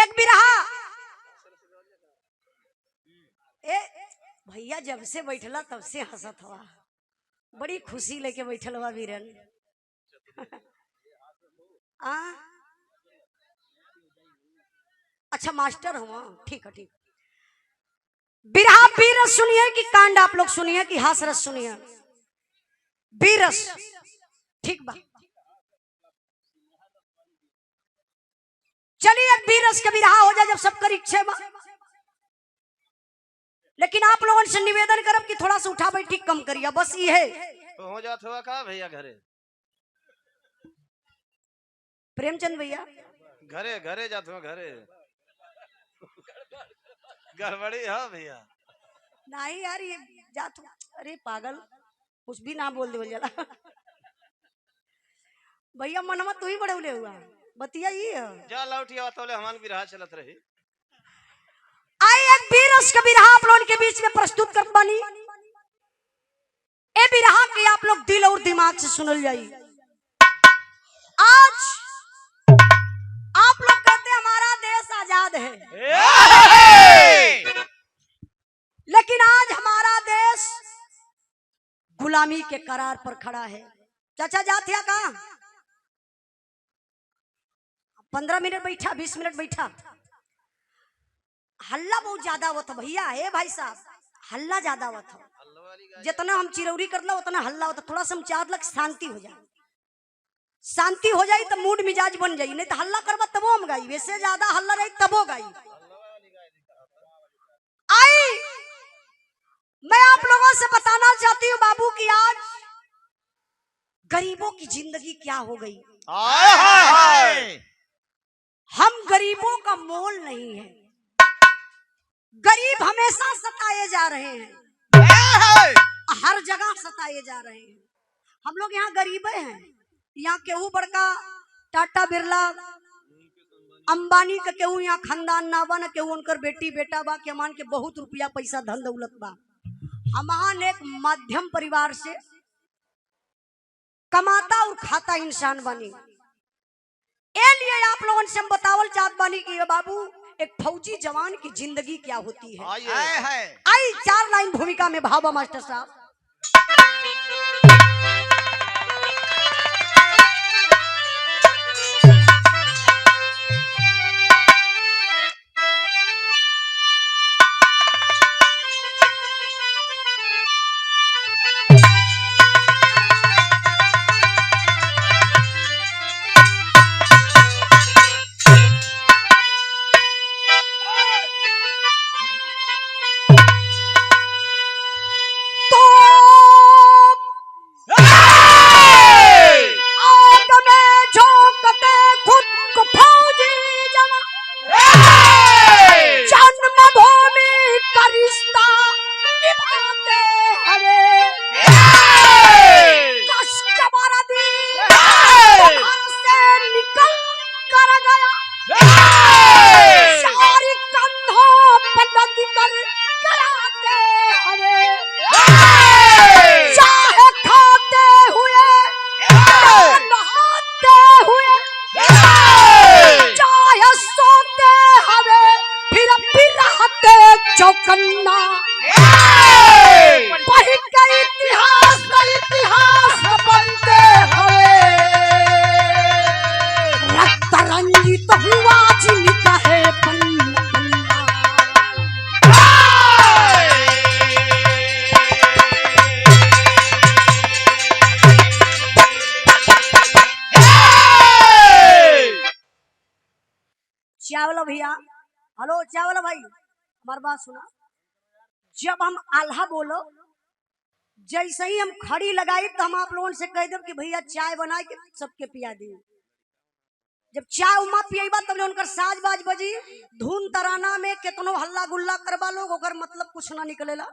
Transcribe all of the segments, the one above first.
एक बिरहा ए भैया जब से बैठला तब से हंसत हुआ, बड़ी खुशी लेके बैठल हुआ वीरन। अच्छा मास्टर हुआ, ठीक है ठीक। बिरहा बीरस सुनिए कि कांड आप लोग सुनिए कि हास रस सुनिए? बीरस, ठीक बा। चलिए बीरस का बिरहा हो जाए जब सबकर इच्छा बा। लेकिन आप लोगों से निवेदन करब कि थोड़ा सा उठा बैठी कम करिए, बस ये है। तो हो जात हुआ का भैया घरे? प्रेमचंद भैया घरे घरे जात हुआ घरे। गड़बड़ी है भैया। नहीं यार ये जात, अरे पागल कुछ भी ना बोल दे जला। भैया मनवा तू ही बड़े हुआ बतिया ये जा लौटिया तोले हमान बिरहा चलत रही। आई एक बीरस का बिरहा आप लोगों के बीच में प्रस्तुत कर बनी। ए बिरहा की आप लोग दिल और दिमाग से सुनल जाई। आज आप लोग कहते हैं हमारा देश आजाद है, लेकिन आज हमारा देश गुलामी के करार पर खड़ा है। चाचा जातिया कहाँ? 15 मिनट बैठा, 20 मिनट बैठा। हल्ला बहुत ज्यादा हुआ था भैया। हे भाई साहब हल्ला ज्यादा हुआ था, जितना हम चिरौरी कर लो उतना हल्ला होता। थोड़ा सा हम चार लग शांति हो जाए, शांति हो जाए तो मूड मिजाज बन जाए। नहीं तो हल्ला करवा तबो हम गाई, वैसे ज्यादा हल्ला रही तबो गाई। आई मैं आप लोगों से बताना चाहती हूँ बाबू की आज गरीबों की जिंदगी क्या हो गई। हम गरीबों का मोल नहीं है। गरीब हमेशा सताए जा रहे हैं, हर जगह सताए जा रहे हैं। हम लोग यहाँ गरीब हैं। यहाँ केहू बड़का टाटा बिरला अंबानी का केहू यहाँ खानदान ना बा, न केहू उनकर बेटी बेटा बा के मान के बहुत रुपया पैसा धन दौलत बा। हम एक मध्यम परिवार से कमाता और खाता इंसान बनी। ए लिए आप लोगों से हम बतावल चाहत बानी कि बाबू एक फौजी जवान की जिंदगी क्या होती है। आई 4 लाइन भूमिका में भावा मास्टर साहब। चावला भैया, हेलो चावला भाई हमारी बात सुना। जब हम आल्हा बोलो जैसे ही हम खड़ी लगाई तो हम आप लोगों से कह दे कि भैया चाय बना के सबके पिया दी। जब चाय उमा पियबा तब उनकर साज बाज बजी, धुन तराना में कितनो हल्ला गुल्ला करवा लोग ओकर मतलब कुछ ना निकलेला।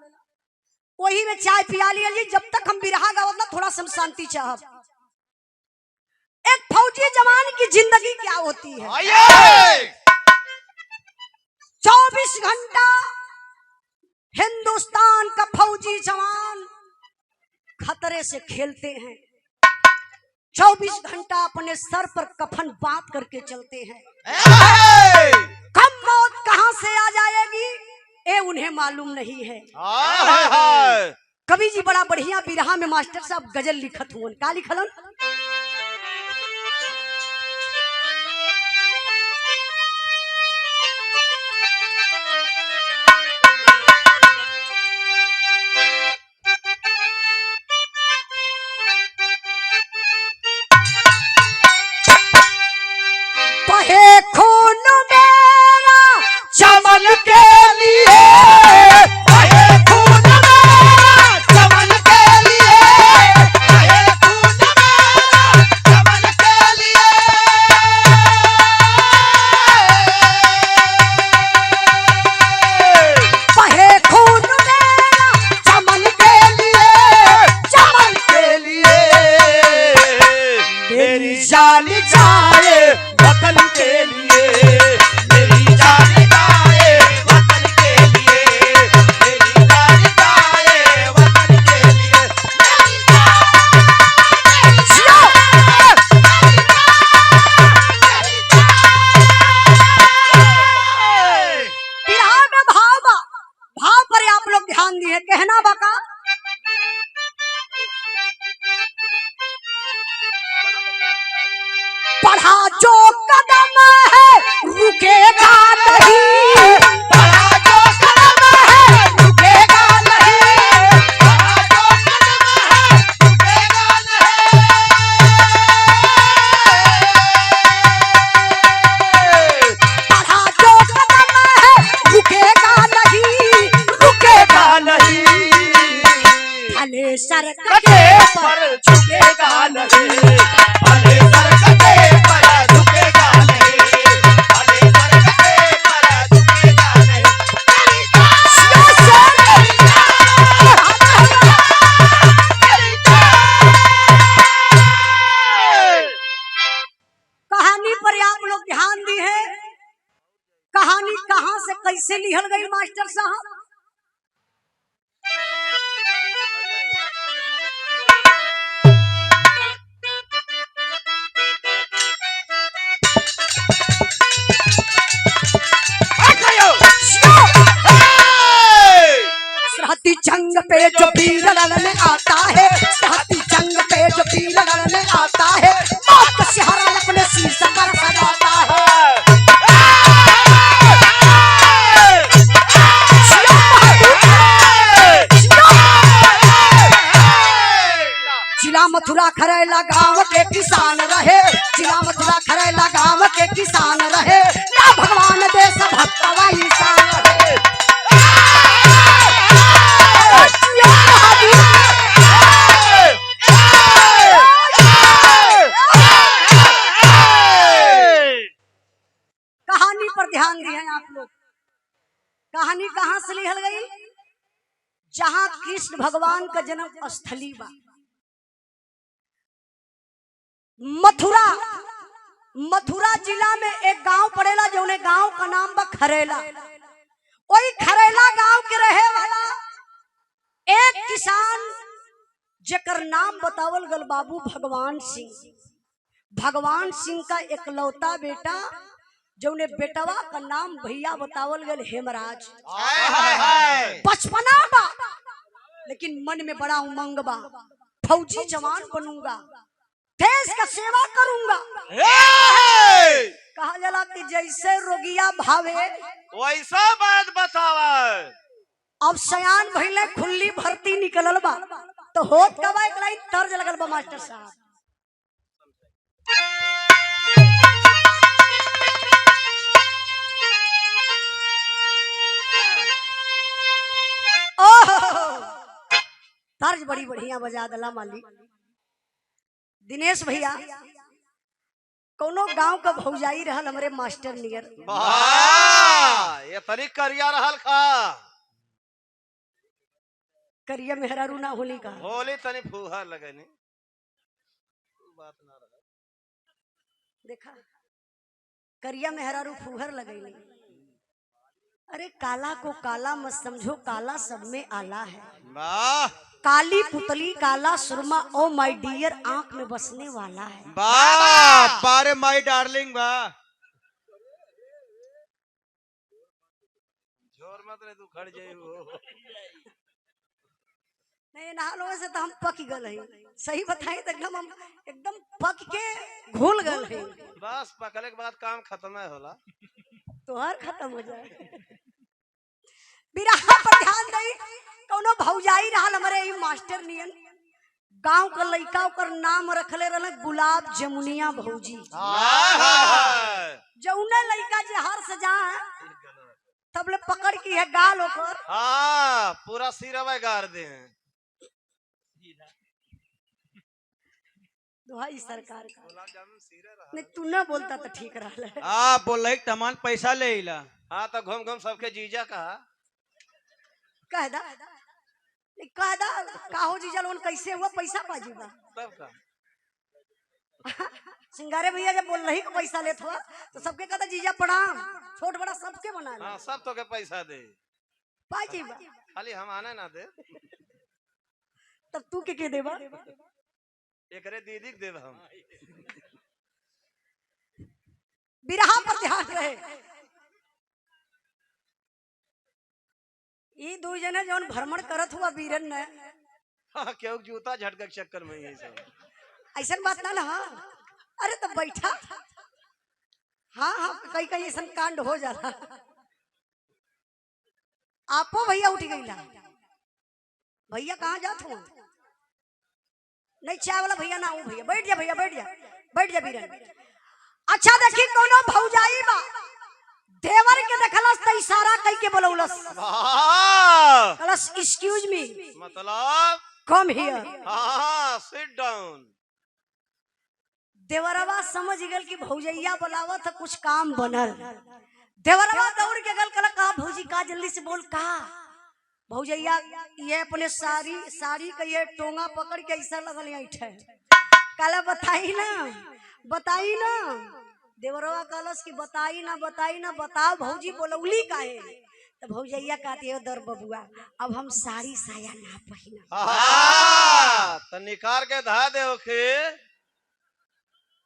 वही में चाय पिया लिया जी। जब तक हम बिरहा गावत ना थोड़ा सा शांति चाहब। एक फौजी जवान की जिंदगी क्या होती है। 24 घंटा हिंदुस्तान का फौजी जवान खतरे से खेलते हैं। 24 घंटा अपने सर पर कफन बांध करके चलते हैं। कम मालूम नहीं है। हाय हाय। कवि जी बड़ा बढ़िया बिरहा में मास्टर साहब गजल लिखत हुन। का लिखलन? बहे खून मेरा चमन के लिए, बहे खून मेरा चमन के लिए, बहे खून मेरा चमन के लिए। बहे खून मेरा चमन के लिए, चमन के लिए मेरी जान जाए वतन के लिए, मेरी जान जाए वतन के लिए, मेरी जान जाए वतन के लिए। बिरहा में भाव बा, भाव पर आप लोग ध्यान दिए। कहना बका पढ़ा जो कदम है रुकेगा नहीं, बड़ा जो कदम है रुकेगा नहीं, बड़ा जो कदम है रुकेगा नहीं। पढ़ा जो कदम है रुकेगा नहीं, रुकेगा नहीं भले सर कटे पर झुकेगा नहीं, भले सर कटे पर झुकेगा नहीं, भले सर कटे पर झुकेगा नहीं। कहानी पर आप लोग ध्यान दी है। कहानी कहां से कैसे लिखल गई मास्टर साहब? सरहदी जंग पे जो वीर लड़ने आता है, सरहदी जंग पे जो वीर लड़ने आता है, मौत का सिहारा अपने शीश पर सजाता है। जिला मथुरा खरेला गांव के किसान रहे, जिला मथुरा खरेला गांव के किसान रहे, ना भगवान देश भक्तवा इंसान रहे। कहानी पर ध्यान दिए आप लोग। कहानी कहां से लिखल गई? जहां कृष्ण भगवान का जन्म स्थली बा मथुरा। मथुरा जिला में एक गांव पड़ेला, जौने गांव का नाम बा खरेला। वही खरेला गांव के रहे वाला एक किसान जेकर नाम बतावल गल बाबू भगवान सिंह। भगवान सिंह का एकलौता बेटा, जौने बेटवा का नाम भैया बतावल गल हेमराज। बचपना बा लेकिन मन में बड़ा उमंग बा, फौजी जवान बनूंगा, देश का सेवा करूंगा। कहा जाला कि जैसे रोगिया भावे वैसा बात बतावा। अब सयान भइले, खुली भर्ती निकलल बा, तो होत कब एक लाइन तर्ज लगल बा मास्टर साहब। तर्ज बड़ी बढ़िया बजा दला मालिक दिनेश भैया। कोनो गांव का भौजाई रहल हमरे मास्टर नियर। ये तनी करिया रहल खा करिया मेहरारू ना होली का होली तनी फूहर लगनी बात ना रहा। देखा करिया मेहरारू फूहर लगैली। अरे काला को काला मत समझो, काला सब में आला है। वाह काली पुतली काला सुरमा ओ माय डियर आंख में बसने वाला है। वाह बारे माय डार्लिंग वाह। जोर मत रे तू खड़ जाई हो। नहीं नहा लोगे से तो हम पक गल है। सही बताई तो एकदम हम एकदम पक के घुल गल है। बस पकले के बाद काम खत्म है होला। तोहर खत्म हो जाए। बिरहा पर ध्यान दई कोनो भौजाई रहल हमरे ई मास्टर नियन गांव का लइका ओकर नाम रखले रहल गुलाब जमुनिया भौजी। जौने लइका जे हर से जा तबले पकड़ की है गाल ओकर। हाँ पूरा सिरवा गाड़ दे हैं। दुहाई सरकार का नहीं तू ना बोलता तो ठीक रहल है। आप बोल तमान पैसा ले इला। हाँ तो घूम घूम सबके जीजा कहा कह दा कह दा काहो जीजा लोन कैसे हुआ पैसा बाजी बा तब का सिंगारे भैया जब बोल रही को पैसा लेत हुआ तो सबके कहता जीजा प्रणाम छोट बड़ा सबके बना ले। हाँ सब तो के पैसा दे बाजी बा खाली हम आने ना दे तब तू के देबा एकरे दीदी के देव हम। बिरहा पर ध्यान रहे ये दो जने जौन भ्रमण करत हुआ वीरन ने। हाँ क्यों जूता झटके के चक्कर में यही सब ऐसा बात ना हाँ। अरे तब बैठा हाँ हाँ कहीं कहीं ऐसा कांड हो जाला। आपो भैया उठ गई भैया कहाँ जात हो नहीं चाय वाला भैया ना हूँ भैया बैठ जा भैया बैठ जा वीरन। अच्छा देखी कोनो भौजाई बा देवर के देखलस त इशारा कई के बोलौलस कलस एक्सक्यूज मी मतलब कम हियर। हाँ सिट डाउन। देवरवा समझ गल कि भौजैया बुलावत है कुछ काम बनल। देवरवा दौड़ के गल कल कहा भौजी का जल्दी से बोल कहा भौजैया ये अपने साड़ी का ये टोंगा पकड़ के ऐसा लगल ऐठे काला बताई ना देवरवा कहलस कि बताई ना बताओ भौजी बोलौली काहे तो भौजैया कहती है दर बबुआ अब हम साड़ी साया ना पहिना तो निखार के धा दे ओके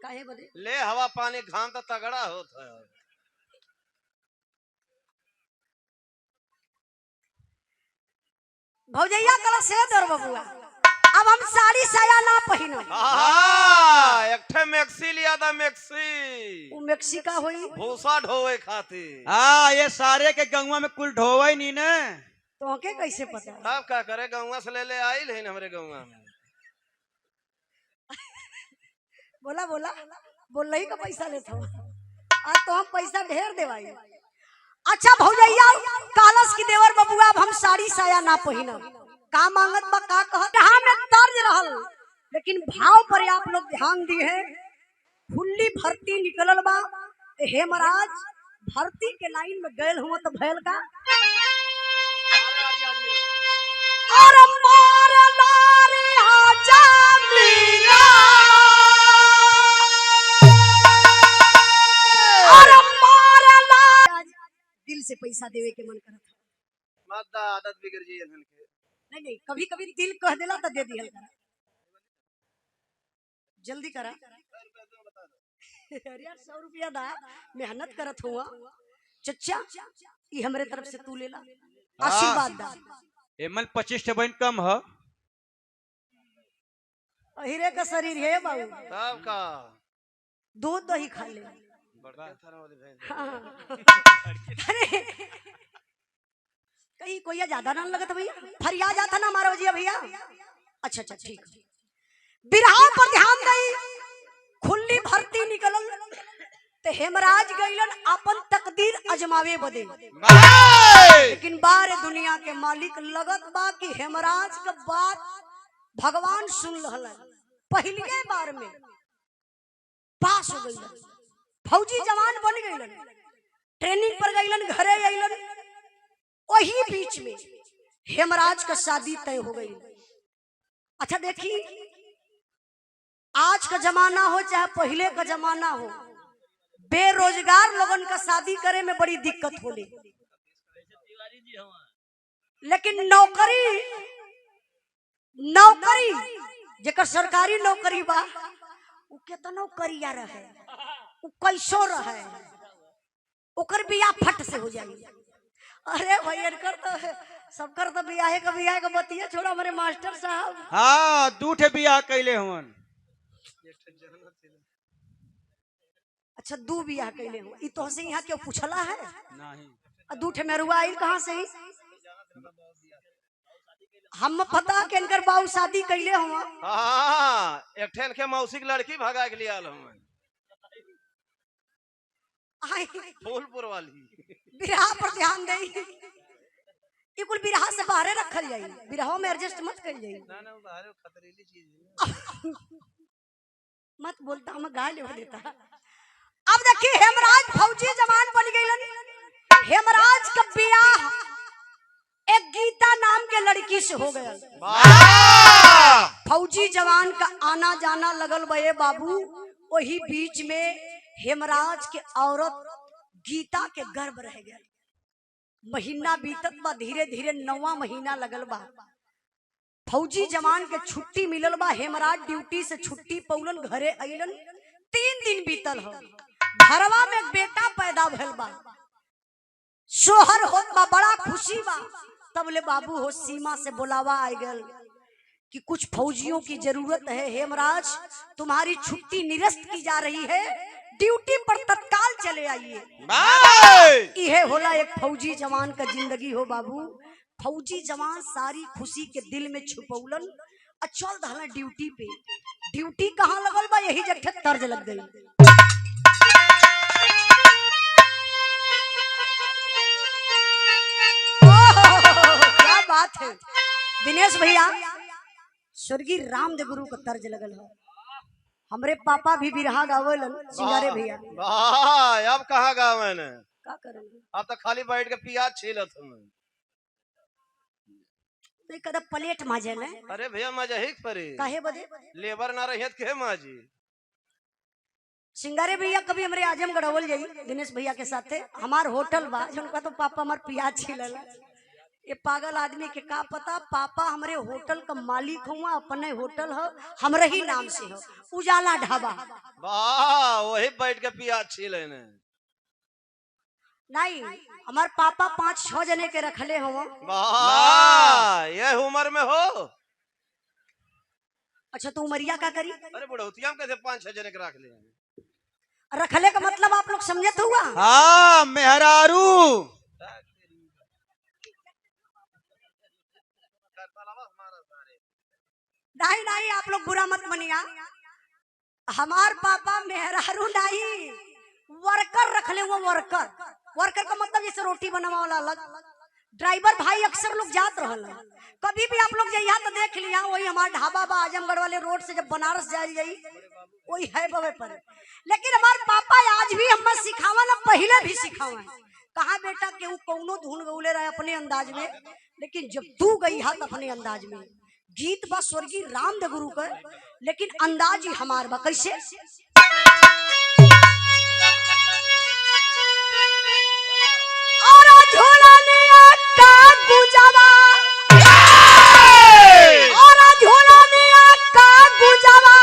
काहे बदे ले हवा पानी घाम तो तगड़ा होता है। भौजैया कहलस से दर बबुआ अब हम साड़ी साया ना पहिना। एक ठे मैक्सी लिया था मैक्सी वो मैक्सी का होई भूसा ढोवे खातिर। हाँ ये सारे के गंगवा में कुल ढोवा ही नहीं न तो के कैसे पता अब क्या करे गंगा से ले आई लेकिन हमारे गंगा में बोल रही का पैसा लेता हूँ आज तो हम पैसा ढेर देवाई। अच्छा भौजैया कालस की देवर बबुआ अब हम साड़ी साया ना पहिना का मांगत बा का कहत हाँ में तर्ज रहल लेकिन भाव पर आप लोग ध्यान दिए हैं। खुली भर्ती निकलल बा हे महाराज भर्ती के लाइन में गए हुआ तो भैल का और मार लारे आजा मीरा और मार ला दिल से पैसा देवे के मन करत मत आदत बिगड़ जी इनके नहीं कभी कभी दिल कह देला तो दे दिहल करा जल्दी करा। अरे यार 100 रुपया दा मेहनत करत हुआ चचा ये हमरे तरफ से तू लेला आशीर्वाद दा। एमल 25 बहन कम है हीरे का शरीर है बाबू तब का दूध दही खा ले। हाँ। अरे कहीं कोई ज्यादा ना लगता भैया फरिया जाता ना हमारा भैया भैया। अच्छा ठीक बिरहा पर ध्यान दई खुली भर्ती निकलल ते हेमराज गइलन अपन तकदीर अजमावे बदे लेकिन बार दुनिया के मालिक लगत बा कि हेमराज के बात भगवान सुन रहल पहले बार में पास हो गइलन फौजी जवान बन गइलन ट्रेनिंग पर गइलन घरे आइलन वही बीच में हेमराज का शादी तय हो गई। अच्छा देखी आज का जमाना हो चाहे पहले का जमाना हो बेरोजगार लोगन का शादी करे में बड़ी दिक्कत होले लेकिन नौकरी जेकर सरकारी नौकरी बा उ केतनो करिया रहे उ कैसो रहे ओकर बियाह फट से हो जाई। अरे भैया कर तो सबकर तो बियाहे का बतिया छोड़ा हमारे मास्टर साहब। हाँ 2 ठे बियाह कैले हुन। अच्छा 2 बियाह कैले हो। ई तो से यहाँ क्यों पूछला है? नहीं 2 ठे मेरुआ आई कहाँ से ही? हम पता के इनकर बाऊ शादी कैले हुआ। हाँ एक ठेन के मौसी की लड़की भगा के लिया हम फूलपुर वाली। बिरहा पर ध्यान दे। ये कुल बिरहा से बाहर रखल जाई, बिरहा में एडजस्ट मत कर जाई। ना ना बाहर खतरीली चीज है। मत बोलता हम गा ले देता। अब देखिए हेमराज फौजी जवान बन गए। हेमराज का बियाह एक गीता नाम के लड़की से हो गया। फौजी जवान का आना जाना लगल बे बाबू। वही बीच में हेमराज के औरत गीता के गर्भ रह गया। महीना बीतत बा, धीरे धीरे 9वां महीना लगल बा। फौजी जवान के छुट्टी मिलल बा। हेमराज ड्यूटी से छुट्टी पौलन, घरे अइलन। 3 दिन बीतल हो। घरवा में बेटा पैदा भइल बा। सोहर होत बा, बड़ा खुशी बा। तब ले बाबू हो सीमा से बुलावा आ गल कि कुछ फौजियों की जरूरत है। हेमराज तुम्हारी छुट्टी निरस्त की जा रही है, ड्यूटी पर तत्काल चले आइए। यह होला एक फौजी जवान का जिंदगी हो बाबू। फौजी जवान सारी खुशी के दिल में छुपौलन और चल दहला ड्यूटी पे। ड्यूटी कहाँ लगल बा? यही जगह तर्ज लग गई। क्या बात है दिनेश भैया। स्वर्गीय रामदेव गुरु का तर्ज लगल है। हमरे पापा भी बिरहा गावलन सिंगारे भैया। अब कहाँ गावे ने? का करेंगे? अब तो खाली बैठ के प्याज छीलत हूँ। नहीं कदा प्लेट माजे ने। अरे भैया मजा ही परी काहे बदे? लेबर ना रही के माजी। सिंगारे भैया कभी हमरे आजमगढ़ अवल जाई दिनेश भैया के साथे। हमार होटल बा उनका तो पापा हमार प्याज छीलल। ये पागल आदमी के का पता पापा हमरे होटल का मालिक हुआ। अपने होटल हो हमरे ही नाम से हो, उजाला ढाबा। वाह वही बैठ के प्याज छीले ने। नहीं हमार पापा 5-6 जने के रखले हो। वाह ये उम्र में हो। अच्छा तो उमरिया का करी? अरे बुढ़ौतिया में कैसे 5-6 जने के रख ले? रखले का मतलब आप लोग समझत हुआ? हाँ मेहरारू। नहीं नहीं आप लोग बुरा मत बनिया। हमार पापा मेहरारू नहीं वर्कर रखले हुआ। वर्कर वर्कर का मतलब जैसे रोटी बनावा वाला अलग। ड्राइवर भाई अक्सर लोग जात रहल। कभी भी आप लोग जइया तो देख लिया वही हमार ढाबा बा आजमगढ़ वाले रोड से। जब बनारस जाई वही है बवे पर। लेकिन हमार पापा आज भी हम सिखावा ना, पहले भी सिखावा है। कहा बेटा के वो कौनो धुन गौले रहे अपने अंदाज में, लेकिन जब तू गई हाथ अपने अंदाज में। गीत बा स्वर्गीय रामदेव गुरु का, लेकिन अंदाज ही हमार बा। कैसे? और झोलानिया का गुजवा, और झोलानिया का गुजवा,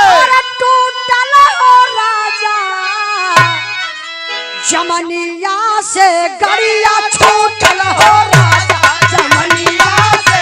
और टूटल हो राजा जमनिया से गरिया छूटल हो राजा जमनिया से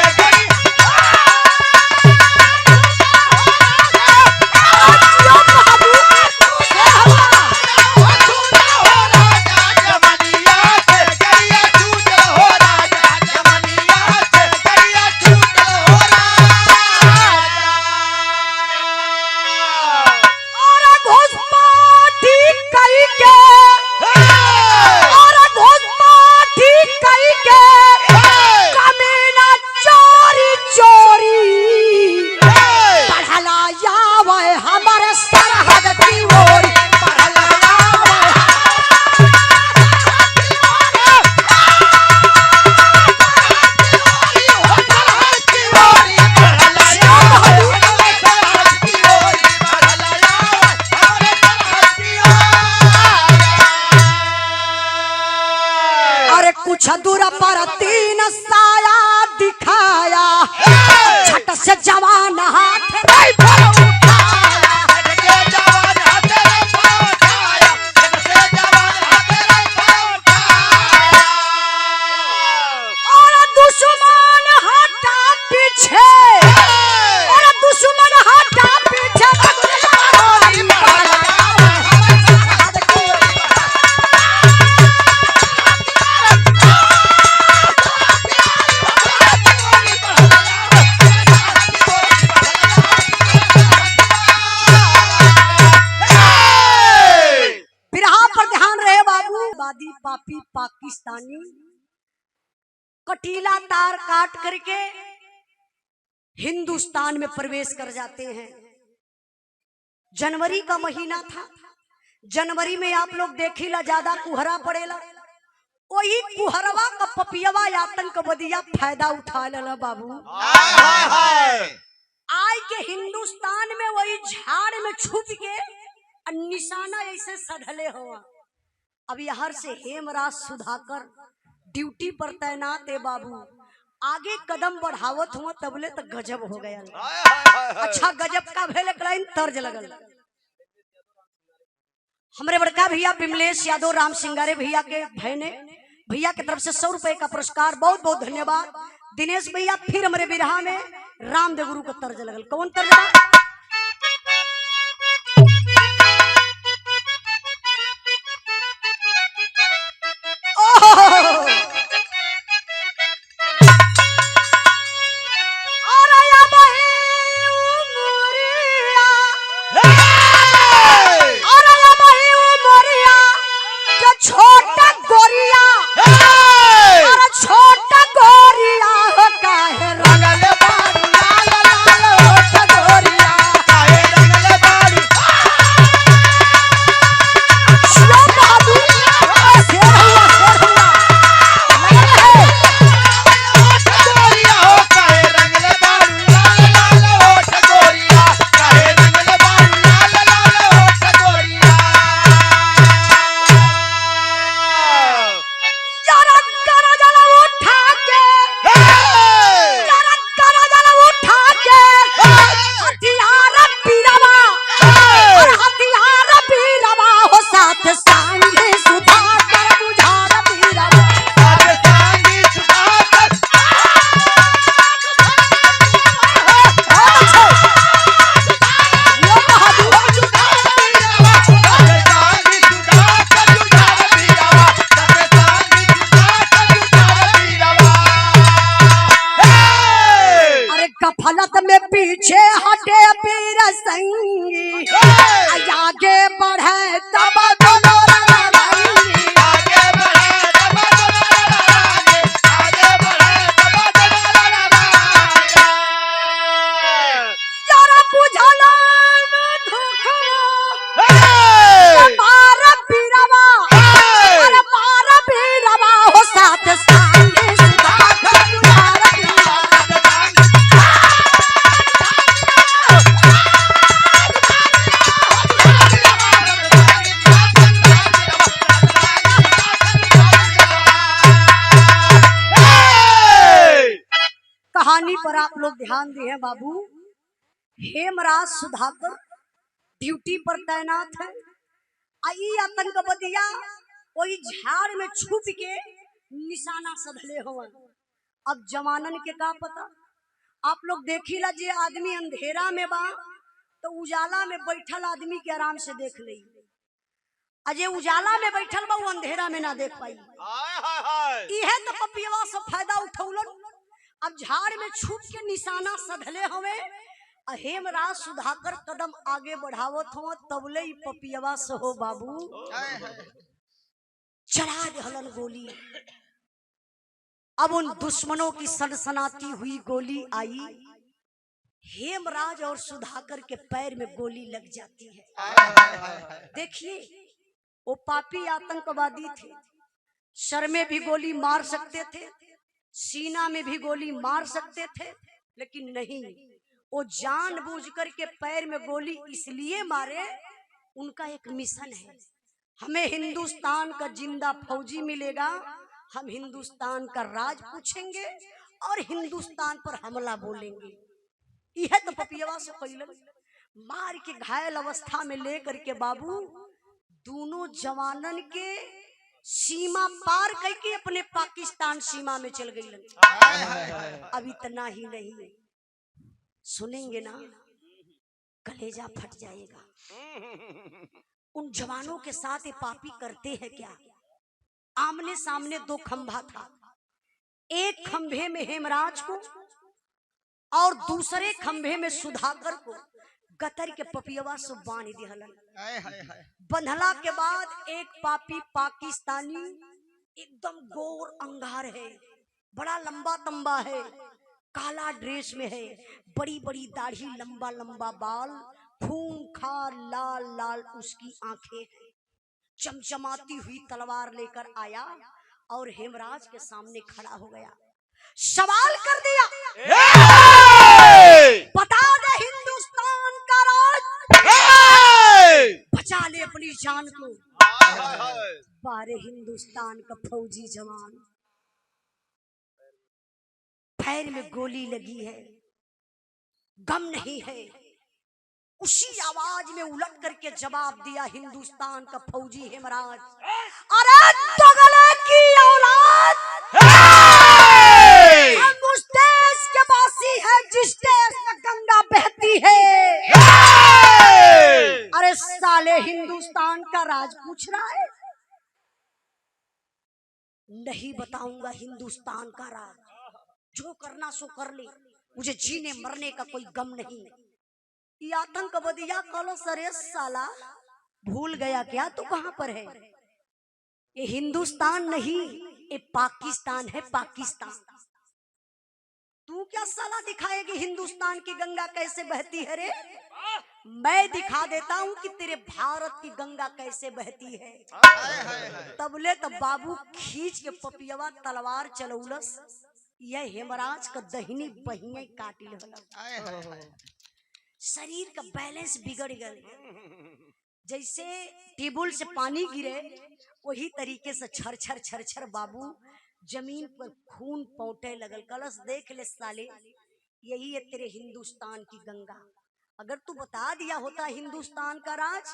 दूर पर 3 साया दिखाया, छट से जवान हाथ पापी पाकिस्तानी कटीला तार काट करके हिंदुस्तान में प्रवेश कर जाते हैं। जनवरी का महीना था। जनवरी में आप लोग देखिला ज्यादा कुहरा पड़ेला, वही कुहरवा का पपियवा आतंकवादिया फायदा उठा लेला बाबू। आय के हिंदुस्तान में वही झाड़ में छुप के निशाना ऐसे सधले हुआ। अब यहाँ से हेमराज सुधाकर ड्यूटी पर तैनात है बाबू। आगे कदम बढ़ावत हुआ तबले तक गजब हो गया। अच्छा गजब का भेल क्लाइन तर्ज लगल। हमारे बड़का भैया विमलेश यादव राम सिंगारे भैया के भैने भैया की तरफ से 100 रुपए का पुरस्कार, बहुत बहुत धन्यवाद। दिनेश भैया फिर हमारे बिरहा में रामदेव गुरु का तर्ज लगल। कौन तर्ज? फलत में पीछे हटे पीर संगी, आगे बढ़े तब दोनों लड़ाएंगे। आगे बढ़े तब दोनों लड़ाएंगे, आगे बढ़े तब दोनों लड़ाएंगे। जरा बुझला धोखा मार पीरवा, अरे मार पीरवा हो साथ संगे कहानी पर आप लोग ध्यान दिए बाबू। हेमराज सुधाकर ड्यूटी पर तैनात है। आई आतंकवादिया वही झाड़ में छुप के निशाना सधले हुआ। अब जवानन के का पता। आप लोग देखिला जे आदमी अंधेरा में बा तो उजाला में बैठल आदमी के आराम से देख ले, अजय उजाला में बैठल बा वो अंधेरा में ना देख पाई। इहे तो पपियवा से फायदा उठौलन। अब झाड़ में छुप के निशाना सधले हवे। हेमराज सुधाकर कदम आगे बढ़ावत हो तबले ही पपियवा से हो बाबू चला दहलन गोली। अब उन दुश्मनों की सनसनाती हुई गोली आई, हेमराज और सुधाकर के पैर में गोली लग जाती है। देखिए वो पापी आतंकवादी थे, सर में भी गोली मार सकते थे, सीना में भी गोली मार सकते थे, लेकिन नहीं, वो जानबूझ कर के पैर में गोली इसलिए मारे, उनका एक मिशन है, हमें हिंदुस्तान का जिंदा फौजी मिलेगा, हम हिंदुस्तान का राज पूछेंगे और हिंदुस्तान पर हमला बोलेंगे। यह तो पपियवा से पहले मार के घायल अवस्था में लेकर के बाबू दोनों जवानन के सीमा पार करके अपने पाकिस्तान सीमा में चल गई। अब इतना ही नहीं, सुनेंगे ना कलेजा फट जाएगा। उन जवानों के साथ ये पापी करते हैं क्या। आमने सामने दो खंभा था, एक खंभे में हेमराज को और दूसरे खंभे में सुधाकर को गतर के पपियवा से बांध दिहलन। बंधला के बाद एक पापी पाकिस्तानी एकदम गोर अंगार है, बड़ा लंबा तंबा है, काला ड्रेस में है, बड़ी बड़ी दाढ़ी, लंबा लंबा बाल, खूंखार लाल लाल उसकी आंखें हैं। चमचमाती हुई तलवार लेकर आया और हेमराज के सामने खड़ा हो गया। सवाल कर दिया, बता दे हिंदुस्तान का राज, बचा ले अपनी जान को। बारे हिंदुस्तान का फौजी जवान, पैर में गोली लगी है, गम नहीं है। उसी आवाज में उलट करके जवाब दिया हिंदुस्तान का फौजी हेमराज, अरे दोगले की औलाद, हम उस देश के वासी है जिस देश में गंगा बहती है। अरे साले हिंदुस्तान का राज पूछ रहा है? नहीं बताऊंगा हिंदुस्तान का राज, जो करना सो कर ले, मुझे जीने मरने का कोई गम नहीं। ये आतंकवादिया कलो सरे साला, भूल गया क्या तू कहां पर है? ये हिंदुस्तान नहीं, ये पाकिस्तान है, पाकिस्तान। तू क्या साला दिखाएगी हिंदुस्तान की गंगा कैसे बहती है रे? मैं दिखा देता हूँ कि तेरे भारत की गंगा कैसे बहती है। तबले तब बाबू खींच के पपियवा तलवार चलौलस, यह हेमराज का दहिनी बहिए काटी ले। शरीर का बैलेंस बिगड़ गया, जैसे टेबल से पानी गिरे वही तरीके से छर छर छर छर बाबू जमीन पर खून पौटे लगल। कलश देख ले साले, यही है तेरे हिंदुस्तान की गंगा। अगर तू बता दिया होता हिंदुस्तान का राज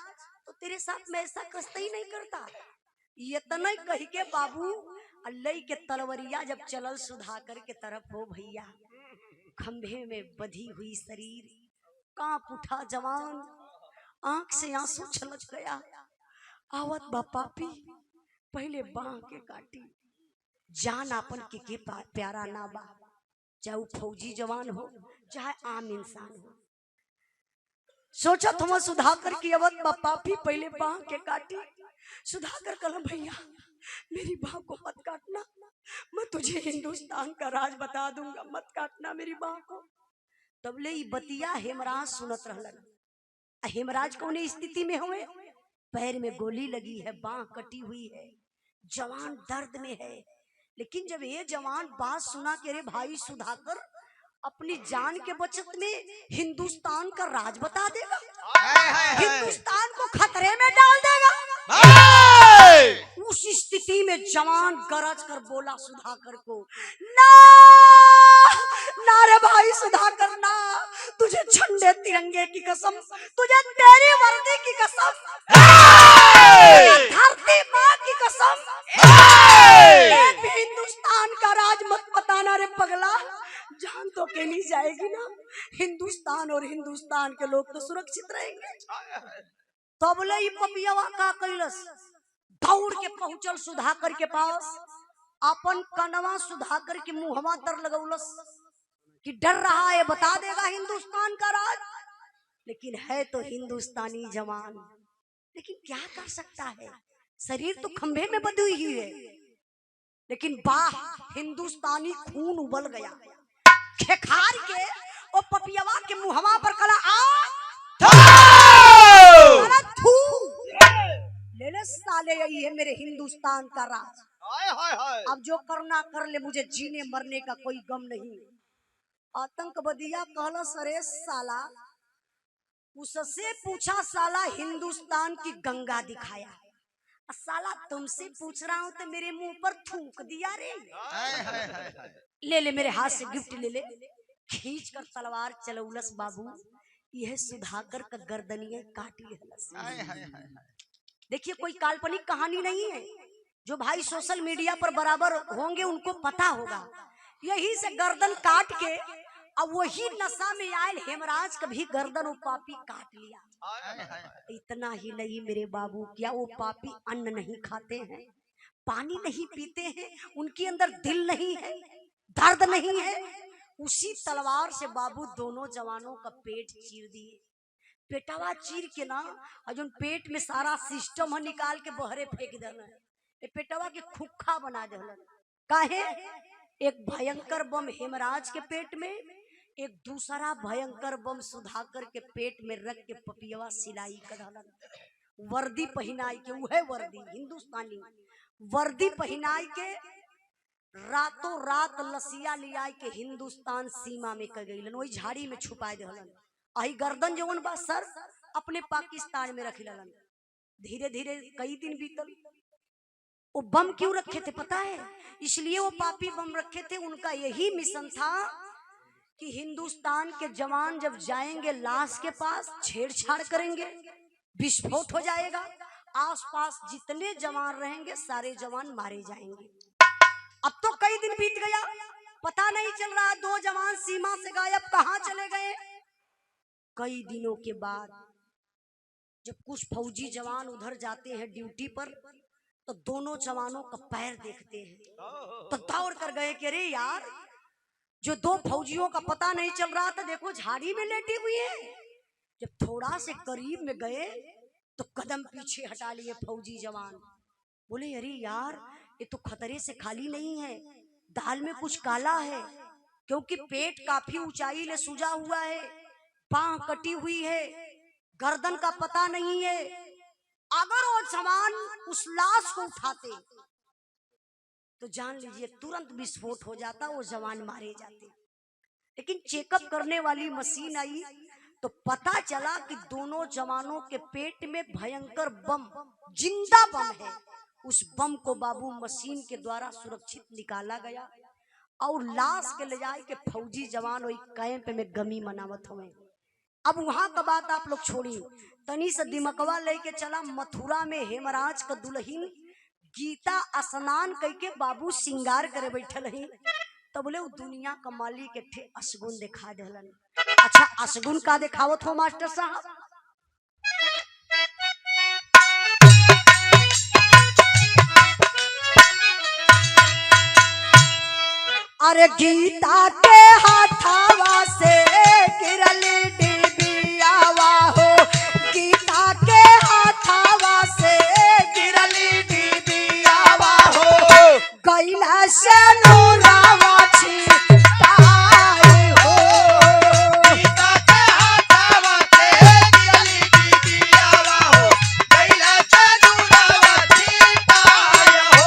तो तेरे साथ मैं ऐसा कसता ही नहीं करता। ये तना कही के बाबू अल्लाह के तलवरिया जब चलल सुधाकर के तरफ हो भैया, खंभे में बधी हुई शरीर कांप उठा जवान, आंख से आंसू छलक गया। आवत बा पापी, पहले बाह के काटी, जान आपन के प्यारा ना बा, चाहे वो फौजी जवान हो चाहे आम इंसान हो। सोचा तुम सुधाकर की अवत बा पापी, पहले बाह के काटी। सुधाकर कलम भैया मेरी बाह को मत काटना, मैं तुझे हिंदुस्तान का राज बता दूंगा, मत काटना मेरी बाह को। तबले ही बतिया हेमराज सुनत रहलन। हेमराज कौन स्थिति में हुए? पैर में गोली लगी है, बाह कटी हुई है, जवान दर्द में है। लेकिन जब ये जवान बात सुना कि अरे भाई सुधाकर अपनी जान के बचत में हिंदुस्तान का राज बता देगा, हिंदुस्तान को खतरे में डाल देगा, उस स्थिति में जवान गरज कर बोला सुधाकर को, ना ना रे भाई सुधाकर ना, तुझे झंडे तिरंगे की कसम, तुझे तेरी वर्दी की कसम, धरती माँ की कसम, एक भी हिंदुस्तान का राज मत बताना रे पगला। जान तो के नहीं जाएगी ना, हिंदुस्तान और हिंदुस्तान के लोग तो सुरक्षित रहेंगे। तो बोले ये पपियावा का कैलस, दौड़ के पहुंचल सुधाकर के पास, अपन कनवा सुधाकर के मुहवा तर लगौलस कि डर रहा है बता देगा हिंदुस्तान का राज। लेकिन है तो हिंदुस्तानी जवान, लेकिन क्या कर सकता है, शरीर तो खंभे में बंधी हुई है, लेकिन बाह हिंदुस्तानी खून उबल गया। खेखार के ओ पपियावा के मुहवा पर कला ले ले साले, यही है मेरे हिंदुस्तान का राज। अब जो करना कर ले, मुझे जीने मरने का कोई गम नहीं। आतंकवादिया कहला सरे साला, उससे पूछा साला हिंदुस्तान की गंगा दिखाया, साला तुमसे पूछ रहा हूं तो मेरे मुंह पर थूक दिया रे। ले ले मेरे हाथ से गिफ्ट ले ले। खींच कर तलवार चलौलस बाबू, यह सुधाकर का गर्दनिया काट लिया। देखिए कोई काल्पनिक कहानी नहीं है, जो भाई सोशल मीडिया पर बराबर होंगे उनको पता होगा। यही से गर्दन काट के अब वही नशा में आयल हेमराज का भी गर्दन वो पापी काट लिया। इतना ही नहीं मेरे बाबू, क्या वो पापी अन्न नहीं खाते हैं, पानी नहीं पीते हैं, उनके अंदर दिल नहीं है, दर्द नहीं है। उसी तलवार से बाबू दोनों जवानों का पेट चीर दिए। पेटवा चीर के ना और जो पेट में सारा सिस्टम है निकाल के बहरे फेंक देना है। पेटवा के खुखा बना बना देहलन। काहे? एक भयंकर बम हेमराज के पेट में, एक दूसरा भयंकर बम सुधाकर के पेट में रख के पपियवा सिलाई कर दहलन। वर्दी पहनाई के, उहे वर्दी हिंदुस्तानी वर्दी पहनाई के रातों रात लसिया लिया के हिंदुस्तान सीमा में कर गईलन, वही झाड़ी में छुपा देहलन। अही गर्दन जवन बा सर अपने पाकिस्तान में रख ललन। धीरे धीरे कई दिन बीतल। वो बम क्यों रखे थे पता है? इसलिए वो पापी बम रखे थे, उनका यही मिशन था कि हिंदुस्तान के जवान जब जाएंगे लाश के पास छेड़छाड़ करेंगे, विस्फोट हो जाएगा, आसपास जितने जवान रहेंगे सारे जवान मारे जाएंगे। अब तो कई दिन बीत गया, पता नहीं चल रहा, 2 जवान सीमा से गायब, कहां चले गए। कई दिनों के बाद जब कुछ फौजी जवान उधर जाते हैं ड्यूटी पर, तो दोनों जवानों का पैर देखते हैं, तो दौड़ कर गए कि अरे यार, जो 2 फौजियों का पता नहीं चल रहा था, देखो झाड़ी में लेटी हुई है। जब थोड़ा से करीब में गए तो कदम पीछे हटा लिए फौजी जवान। बोले अरे यार, ये तो खतरे से खाली नहीं है, दाल में कुछ काला है, क्योंकि पेट काफी ऊंचाई ले सूजा हुआ है, बांह कटी हुई है, गर्दन का पता नहीं है। अगर वो जवान उस लाश को उठाते तो जान लीजिए तुरंत विस्फोट हो जाता, वो जवान मारे जाते। लेकिन चेकअप करने वाली मशीन आई तो पता चला कि दोनों जवानों के पेट में भयंकर बम, जिंदा बम है। उस बम को बाबू मशीन के द्वारा सुरक्षित निकाला गया और लाश के ले जाए के फौजी जवान वही कैंप में गमी मनावत हुए। अब वहां का बात आप लोग छोड़ी, तनी से दिमकवा लेके चला मथुरा में हेमराज का दुल्हन गीता स्नान करके बाबू श्रृंगार करे बैठल ही, तो बोले वो दुनिया का मालिक के ठे असगुन दिखा देलन। अच्छा असगुन का दिखावत हो मास्टर साहब? अरे गीता के हाथावा से गिरल डिबियावा हो, गीता के हाथावा से गिरल डिबियावा हो, गैला से नूरावा छिपाए हो। गीता के हाथावा से गिरल डिबियावा हो, गैला से नूरावा छिपाए हो।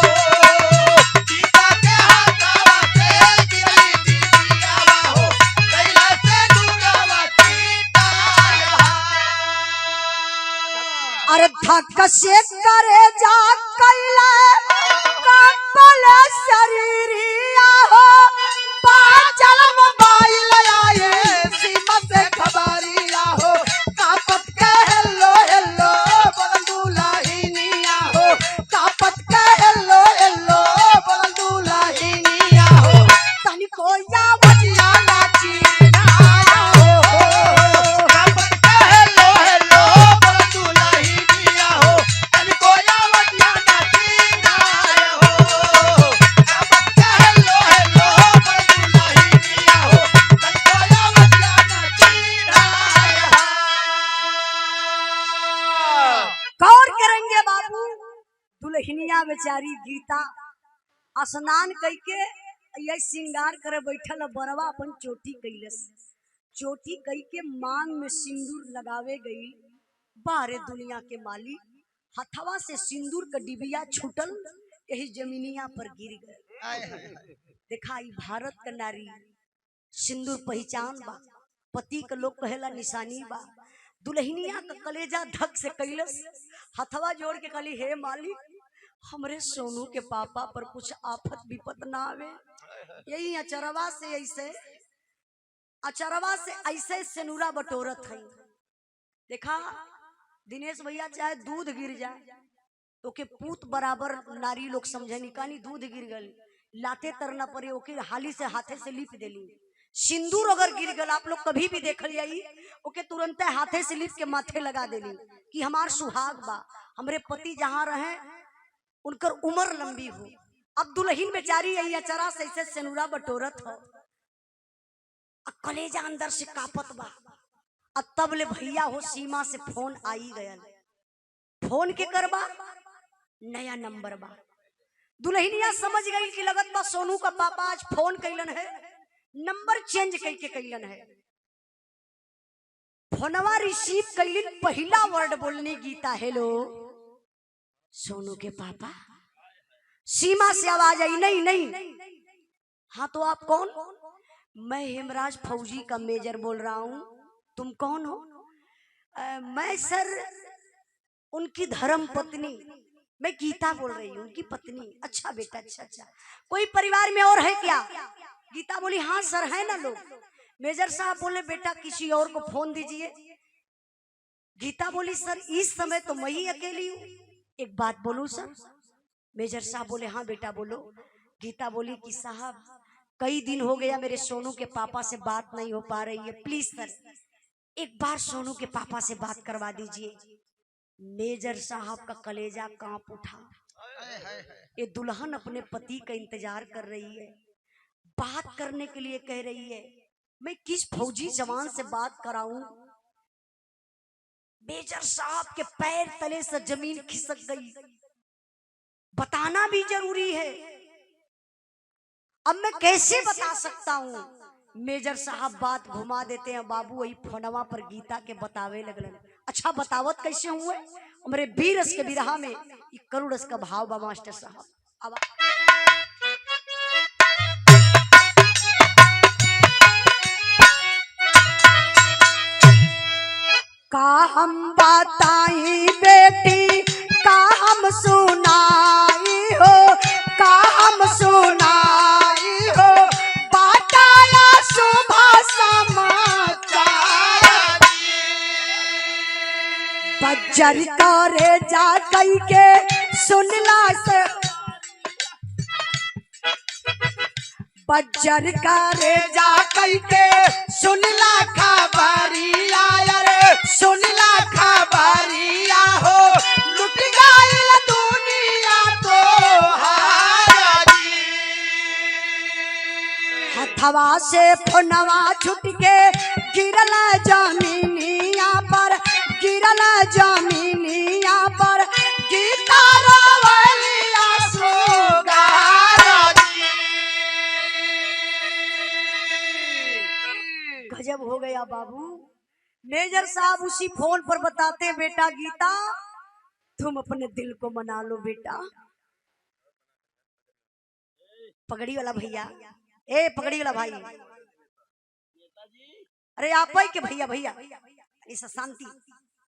गीता के हाथावा से गिरल डिबियावा हो, गैला से नूरावा छिपाए हो। अरे धक से करे जा कैला कंपल शरीरिया हो, बाचल मोबाइल आए सीमा से खबरिया हो, कापत के हेलो हेलो बंदुलाहिनिया हो, कापत के हेलो हेलो बंदुलाहिनिया हो, तनिको या बजिया नाची आया हो। कापत के हेलो हेलो बंदुलाहिनिया हो, तनिको या बजिया नाची आया हो। कापत के हेलो हेलो बंदुलाहिनिया हो, तनिको या बजिया नाची आया हो। गौर करेंगे बाबू, दुल्हनिया बेचारी गीता स्नान करके ये श्रृंगार करे बैठल, बरवा अपन चोटी कैलस, चोटी कई के मांग में सिंदूर लगावे गई। बाहरे दुनिया के मालिक, हथवा से सिंदूर का डिबिया छूटल, यही जमीनिया पर गिर गए। देखा ई भारत का नारी, सिंदूर पहचान बा, पति के लोग कहेला निशानी बा। दुल्हनिया का कलेजा धक से कैलस, हथवा जोड़ के कहली हे मालिक, हमरे सोनू के पापा पर कुछ आफत विपत ना आवे। यही अचरवा से ऐसे सेनुरा बटोरत है। देखा दिनेश भैया, चाहे दूध गिर जाए तो के पूत बराबर नारी लोग समझे निकानी, दूध गिर गल लाते तरना पड़े, ओके हाली से हाथे से लिप देली। सिंदूर अगर गिर गल, आप लोग कभी भी देख लिया, ओके तुरंत हाथे से लिप के माथे लगा देली कि हमार सुहाग बा, हमरे पति जहाँ रहे उनकर उम्र लंबी हो। अब दुल्हन बेचारी यही अचरा से ऐसे सेनुरा बटोरत हो, कलेजा अंदर से कापत बा। तब ले भैया हो सीमा से फोन आई गया, फोन के करबा नया नंबर बा, दुल्हनिया समझ गई कि लगत बा सोनू का पापा आज फोन कैलन है, नंबर चेंज करके कैलन है। फोनवा रिसीव कैलिन, पहला वर्ड बोलनी गीता, हेलो सोनू के पापा। सीमा से आवाज आई, नहीं नहीं। हाँ तो आप कौन? मैं हेमराज फौजी का मेजर बोल रहा हूँ। तुम कौन हो? मैं सर उनकी धर्म पत्नी, मैं गीता बोल रही हूँ, उनकी पत्नी। अच्छा बेटा, अच्छा अच्छा, कोई परिवार में और है क्या? गीता बोली हाँ सर है ना लोग। मेजर साहब बोले बेटा किसी और को फोन दीजिए। गीता बोली सर इस समय तो मैं ही अकेली हूँ, एक बात बोलूं सर? मेजर साहब बोले हाँ बेटा बोलो। गीता बोली कि साहब कई दिन हो गया मेरे सोनू के पापा से बात नहीं हो पा रही है, प्लीज सर एक बार सोनू के पापा से बात करवा दीजिए। मेजर साहब का कलेजा कांप उठा। ये दुल्हन अपने पति का इंतजार कर रही है, बात करने के लिए कह रही है, मैं किस फौजी जवान से बात कराऊं? मेजर साहब के पैर तले से जमीन खिसक गई। बताना भी जरूरी है, अब मैं कैसे बता सकता हूं? मेजर साहब बात घुमा देते हैं, बाबू वही फोनवा पर गीता के बतावे लगलन। अच्छा बतावत कैसे हुए? मेरे बीरस के बिरहा में करुणस का भाव बा मास्टर साहब। अब का हम बताई बेटी, का हम सुनाई हो, का हम सुनाई हो, बताया सुबह समाचार। बज्जर करे जा कई के सुनला से, बज्जर करे जा कई के सुनला खबरिया, सुनला खबरिया हो, लुट गई दुनिया तो हथवा से फोनवा छुट के गिरल जमीनिया पर, गिरल जमीनिया पर। गीता रोवलिया सोगार। गजब हो गया बाबू। मेजर साहब उसी फोन पर बताते बेटा गीता तुम अपने दिल को मना लो बेटा। पगड़ी वाला भैया, ए पगड़ी वाला भाई, अरे आप ही के भैया, भैया ऐसा शांति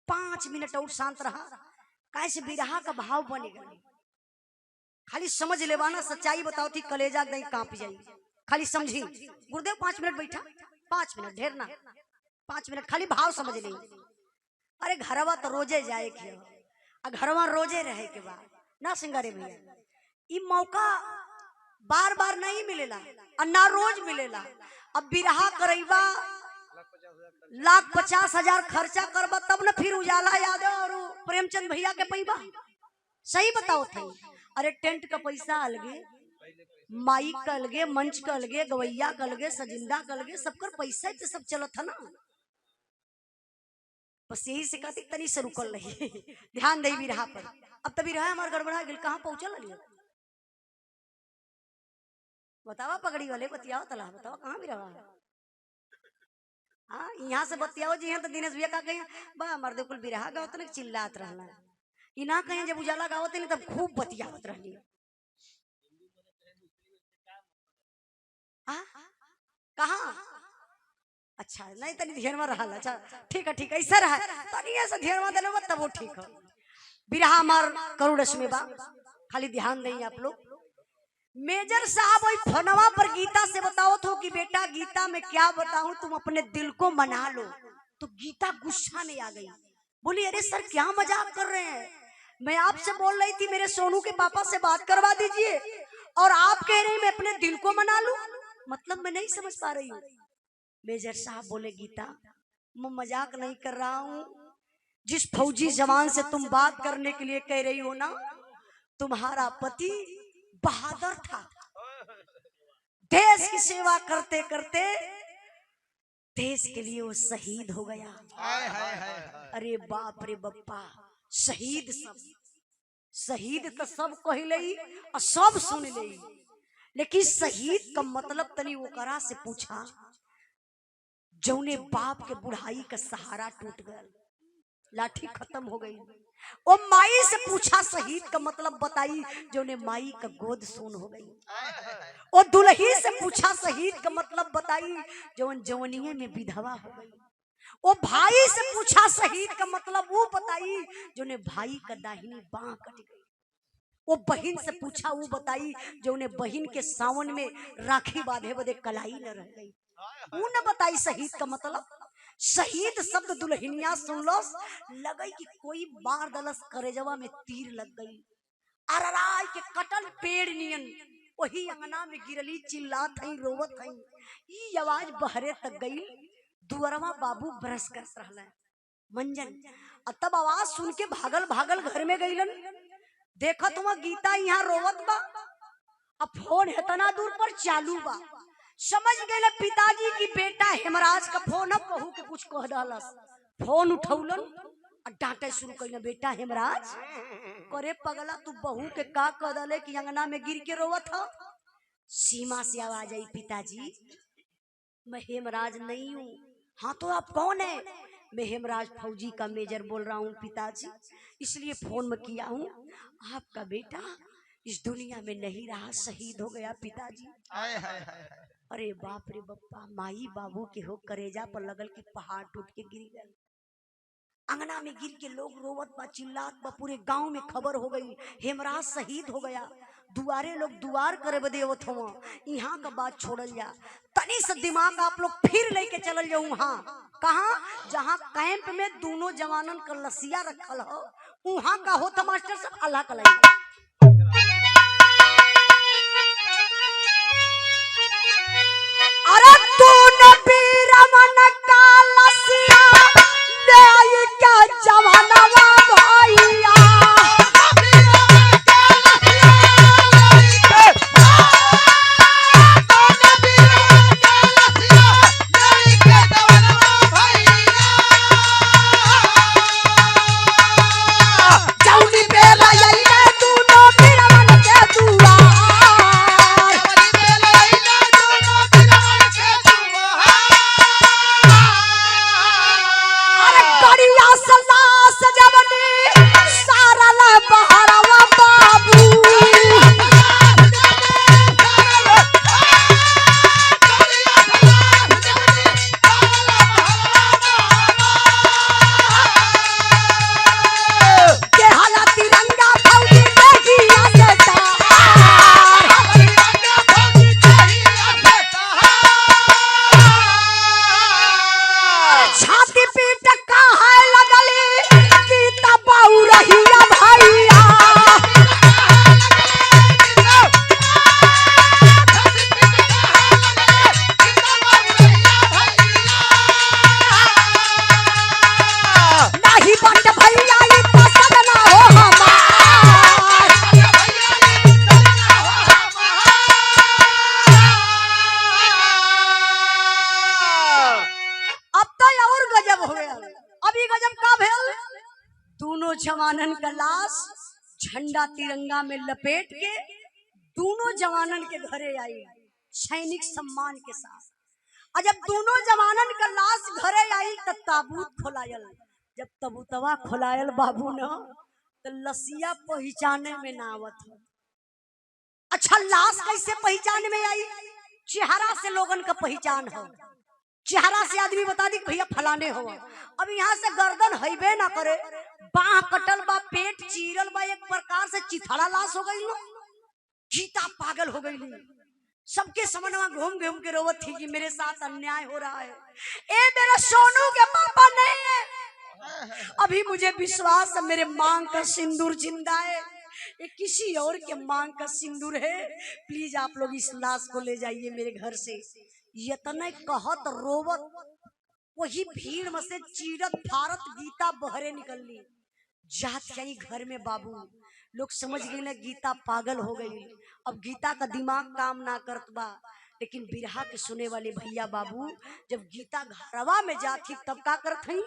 5 मिनट और शांत रहा, कैसे बिरहा का भाव बनेगा। खाली समझ लेवाना, सच्चाई बताओ थी कलेजा नहीं कांप जाई। खाली समझी गुरुदेव 5 मिनट बैठा, 5 मिनट ढेर ना, 5 मिनट खाली भाव समझ ली। अरे घरवा तो रोजे जाए के, घरवा रोजे रहे के बाद ना सिंगारे भैया, ये मौका बार बार नहीं मिलेला और ना रोज मिलेला। अब बिरहा करैबा 1,50,000 खर्चा करबा तब ना फिर उजाला यादव और प्रेमचंद भैया के पैबा। सही बताओ थे। अरे टेंट का पैसा अलगे, माइक का अलगे, मंच का अलगे, गवैया का अलगे, सजिंदा का अलगे, सबकर पैसा तो सब चलत है ना। बस यही से कहती तनी से रुकल रही ध्यान दे बिरहा पर। अब तो बिरहा हमार गड़बड़ा गेल, कहाँ पहुंचल रही? बतावा पगड़ी वाले, बतियाओ तला, बताओ कहाँ बिरहा? हाँ यहाँ से बतियाओ जी। यहाँ तो दिनेश भैया का कहीं बा मर्दे कुल बिरहा गाओ तो चिल्लात रहना, ई ना कहीं जब उजाला गाओ तो तब खूब बतियावत रहली। कहाँ? अच्छा नहीं तनी ध्यान में रहा। अच्छा ठीक है, ठीक है, ऐसा रहा तनी ऐसा ध्यान में देलो तब वो ठीक है। बिरहा मार करुणस में बा, खाली ध्यान दें आप लोग। मेजर साहब वही फोनवा पर गीता से बताओ तो कि बेटा गीता मैं क्या बताऊं, तुम अपने दिल को मना लो। तो गीता गुस्सा में आ गई, बोली अरे सर क्या मजाक कर रहे हैं, मैं आपसे बोल रही थी मेरे सोनू के पापा से बात करवा दीजिए और आप कह रहे हैं मैं अपने दिल को मना लूं, मतलब मैं नहीं समझ पा रही हूँ। मेजर साहब बोले गीता मैं मजाक नहीं कर रहा हूँ, जिस फौजी जवान से तुम बात करने के लिए कह रही हो ना, तुम्हारा पति बहादुर था, देश की सेवा करते करते देश के लिए वो शहीद हो गया। अरे बाप रे बप्पा, शहीद सब शहीद तो सब कहले और सब सुन ले, लेकिन शहीद का मतलब तनी ओकरा से पूछा जौने बाप के बुढ़ाई का सहारा टूट गया, लाठी खत्म हो गई। ओ माई से पूछा शहीद का मतलब बताई जौने माई का गोद सोन हो गई। ओ दुल्ही से पूछा शहीद का मतलब बताई जौन जवनिये में विधवा हो गई। ओ भाई से पूछा शहीद का मतलब वो बताई जौने भाई का दाहिनी बाह कट गई। वो बहन से पूछा वो बताई जौने बहन के सावन में राखी बांधे बदे कलाई न रह गई, वो न बताई शहीद का मतलब। शहीद शब्द दुल्हनिया सुनलो लगई कि कोई मार दलस करेजवा में तीर लग गई। अरराय के कटल पेड़ नियन वही अंगना में गिरली, चिल्लात हई रोवत हई। ई आवाज बहरे तक गई। दुअरवा बाबू ब्रश कर रहला मंजन, तब आवाज सुन के भागल भागल घर में गईलन। देखा तुम गीता यहाँ रोवत बा, अब फोन इतना दूर पर चालू बा। समझ गए पिताजी की बेटा हेमराज का फोन अब बहू के कुछ कह डालस। फोन उठौलन और डांटे शुरू कइल, बेटा हेमराज करे पगला तू बहू के का कह दले कि अंगना में गिर के रोवत ह। सीमा से आवाज आई, पिताजी मैं हेमराज नहीं हूँ। हाँ तो आप कौन है? मैं हेमराज फौजी का मेजर बोल रहा हूँ पिताजी, इसलिए फोन में किया हूँ। आपका बेटा इस दुनिया में नहीं रहा, शहीद हो गया पिताजी। अरे बाप रे बप्पा, माई बाबू के हो करेजा पर लगल कि पहाड़ टूट के गिर गए। अंगना में गिर के लोग रोवत बा, चिल्लात बा, पूरे गांव में खबर हो गई हेमराज शहीद हो गया। दुआरे लोग दुआर करे बदे आवत हो। यहाँ का बात छोड़ल जा, तनी से दिमाग आप लोग फिर लेके चलल जाऊं। हाँ कहाँ? जहाँ कैंप में दोनों जवानन का लसिया रखल हो, वहां का होता मास्टर साहब अल्लाह का लाई। अरे तूने बीरमन का लसिया ले आई क्या जवानवा भैया। जवानन का लाश झंडा तिरंगा में लपेट के दोनों जवानन के घरे आई सैनिक सम्मान के साथ। और जब दोनों जवानन का लाश घरे आई तब ताबूत खोलायल। जब तबूतवा खोलायल बाबू न तो लसिया पहचाने में ना आवत हो। अच्छा लाश कैसे पहचान में आई? चेहरा से लोगन का पहचान हो, चेहरा से आदमी बता दी भैया फलाने हो। अब यहाँ से गर्दन हईबे ना करे, बाह कटल बा, पेट चीरल बा, एक प्रकार से चिथड़ा लाश हो गई। गीता पागल हो गई, सबके समनवा घूम घूम के रोवत थी कि मेरे साथ अन्याय हो रहा है। ए मेरे सोनू के पापा नहीं है, अभी मुझे विश्वास है मेरे मांग का सिंदूर जिंदा है, ये किसी और के मांग का सिंदूर है। प्लीज आप लोग इस लाश को ले जाइए मेरे घर से। यतने कहत रोवत वही भीड़ में से चीरत फारत गीता बहरे निकलनी। जात यही घर में बाबू लोग समझ गए गीता पागल हो गई। अब गीता का दिमाग काम ना करत बा, लेकिन बिरहा के सुने वाले भैया बाबू जब गीता घरवा में जाती तब का करत हई?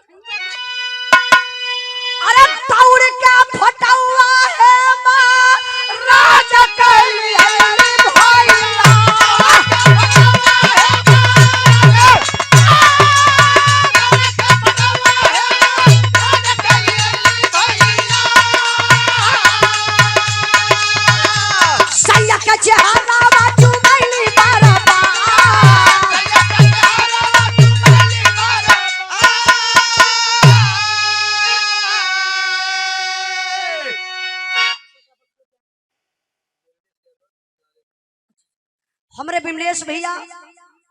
अरे तौड़ क्या फटौआ है हमारे विमलेश भैया,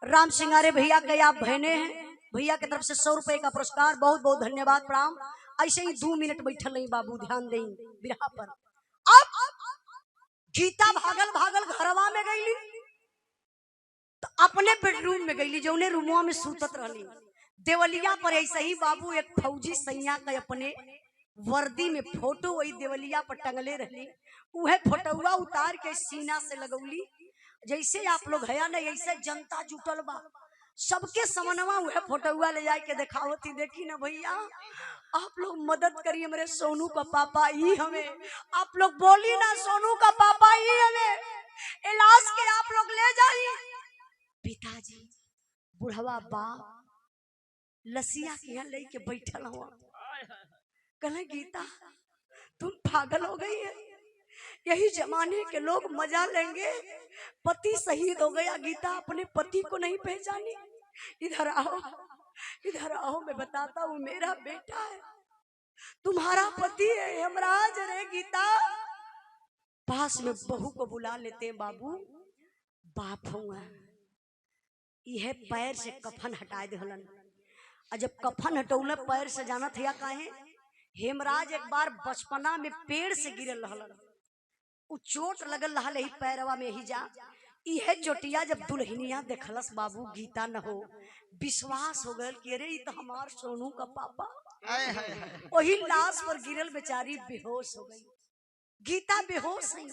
राम सिंगारे भैया के आप बहने हैं, भैया की तरफ से 100 रुपए का पुरस्कार, बहुत बहुत धन्यवाद, प्रणाम। ऐसे ही 2 मिनट बैठल नहीं बाबू, ध्यान दें बिरहा पर। अब गीता भागल भागल घरवा में गईली तो अपने बेडरूम में गईली, जौने रूमवा में सूतत रहली। देवलिया पर ऐसे ही बाबू एक फौजी सैया के अपने वर्दी में फोटो वही देवलिया पर टंगले रहली। उहे फोटोवा उतार के सीना से लगौली। जैसे आप लोग है ना, ऐसे जनता जुटल बा, सबके समनवा उहे फोटोवा ले जाके दिखावती। देखी ना भैया, आप लोग मदद करिए, मेरे सोनू का पापा ही हमें, आप लोग बोली ना सोनू का पापा ही हमें इलाज के आप लोग ले जाइए। पिताजी बुढ़वा बाप लसिया के यहाँ लेके बैठल हुआ, कहले गीता तुम पागल हो गई है, यही जमाने के लोग मजा लेंगे, पति शहीद हो गया, गीता अपने पति को नहीं पहचानी। इधर आओ, इधर आओ, मैं बताता हूँ, मेरा बेटा है, तुम्हारा पति है हेमराज। रे गीता, पास में बहू को बुला लेते हैं बाबू, बाप हुआ यह पैर से कफन हटा दहलन। और जब कफन हटौले पैर से जाना था काहे, हेमराज एक बार बचपना में पेड़ से गिरल रहलन, उ चोट लगल रहा ही पैरवा में ही जा। यह चोटिया जब दुल्हनिया देखलस बाबू, गीता न हो, विश्वास हो गल कि अरे ये तो हमार सोनू का पापा। वही लाश पर गिरल बेचारी बेहोश हो गई। गीता बेहोश है,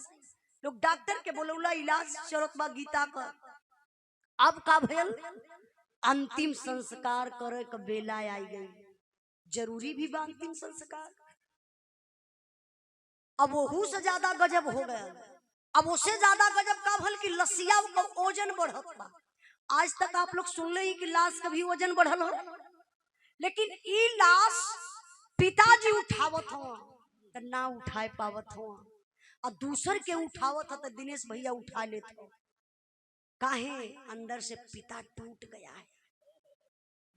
लोग डॉक्टर के बोलौला, इलाज चलत बा गीता का। अब का भयल, अंतिम संस्कार करे के बेला आई गई। जरूरी भी बा अंतिम संस्कार। अब वहू से ज्यादा गजब हो गया। अब उससे ज्यादा गजब का भल कि लसिया का ओजन बढ़त बा। आज तक आप लोग सुन ले कि लाश का भी वजन बढ़ल हो, लेकिन ई लाश पिताजी उठावत हो तो ना उठाए पावत हो, और दूसर के उठावत हो तो दिनेश भैया उठा लेते हो। काहे, अंदर से पिता टूट गया है,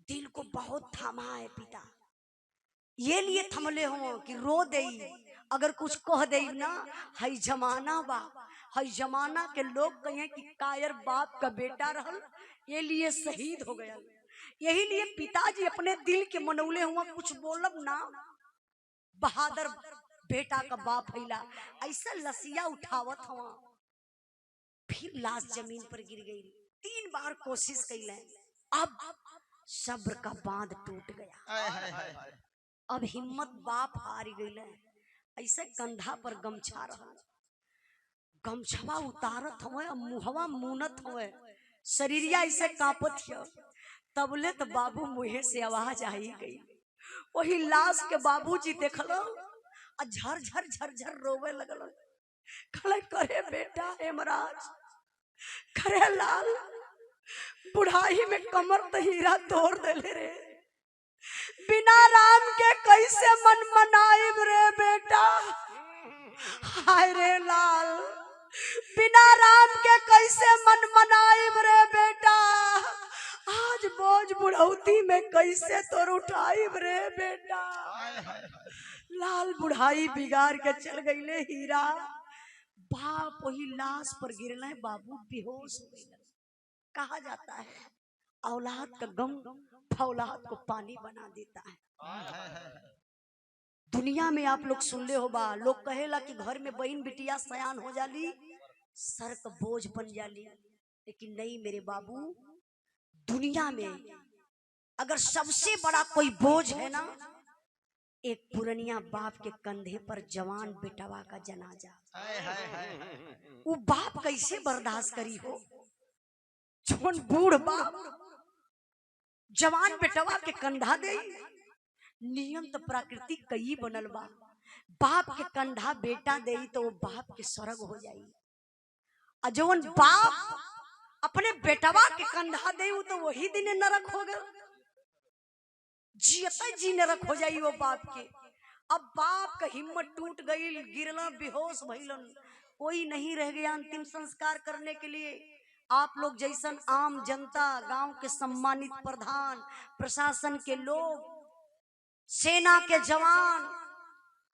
दिल को बहुत थामा है पिता। ये लिए थमले हो कि रो दे, अगर कुछ कह दे ना, हई जमाना बा, हई जमाना के लोग कहें कि कायर बाप का बेटा रहल, ये लिए शहीद हो गया। यही लिए पिताजी अपने दिल के मनौले हुआ, कुछ बोलब ना, बहादुर बेटा का बाप हैला। ऐसा लसिया उठावत हुआ, फिर लाश जमीन पर गिर गई। 3 बार कोशिश कैले, अब सब्र का बांध टूट गया। अब हिम्मत बाप हार गई। ऐसे कंधा पर गमछा रहा, गमछवा उतारत हुए, मुहवा मुनत हुए, शरीरिया ऐसे कांपत है। तबले तो बाबू मुहे से आवाज आई गई। वही लाश के बाबूजी देखलो, झर झर झर झर रोवे लगल। कहले करे बेटा हेमराज, करे लाल, बुढ़ाई में कमर तो हीरा तोड़ देले रे, बिना राम के कैसे मन मनाइब रे बेटा। हाय रे लाल, बिना राम के कैसे मन मनाइब रे बेटा, आज बोझ बुढ़ौती में कैसे तोर उठाइब रे बेटा। लाल बुढ़ाई बिगाड़ के चल गईले हीरा। बाप वही लाश पर गिरले, बाबू बेहोश हो गए। कहा जाता है औलाद का गम फौलाद को पानी बना देता है। दुनिया में आप लोग सुन ले हो बा, लोग कहेला कि घर में बहन बिटिया सयान हो जाली, सर का बोझ बन जाली, लेकिन नहीं मेरे बाबू, दुनिया में अगर सबसे बड़ा कोई बोझ है ना, एक पुरनिया बाप के कंधे पर जवान बेटवा का जनाजा। वो बाप कैसे बर्दाश्त करी हो, जोन बूढ़ बाप जवान बेटवा के कंधा दे। नियम तो प्रकृति कई बनल बा, बाप के कंधा बेटा दे तो वो बाप के स्वर्ग हो जाई, और जवन बाप अपने बेटवा के कंधा दे तो वही दिन नरक हो गए, जियते जी नरक हो जाई वो बाप के। अब बाप का हिम्मत टूट गई, गिरना बेहोश भइलन, कोई नहीं रह गया अंतिम संस्कार करने के लिए। आप लोग जैसन आम जनता, गांव के सम्मानित प्रधान, प्रशासन के लोग, सेना के जवान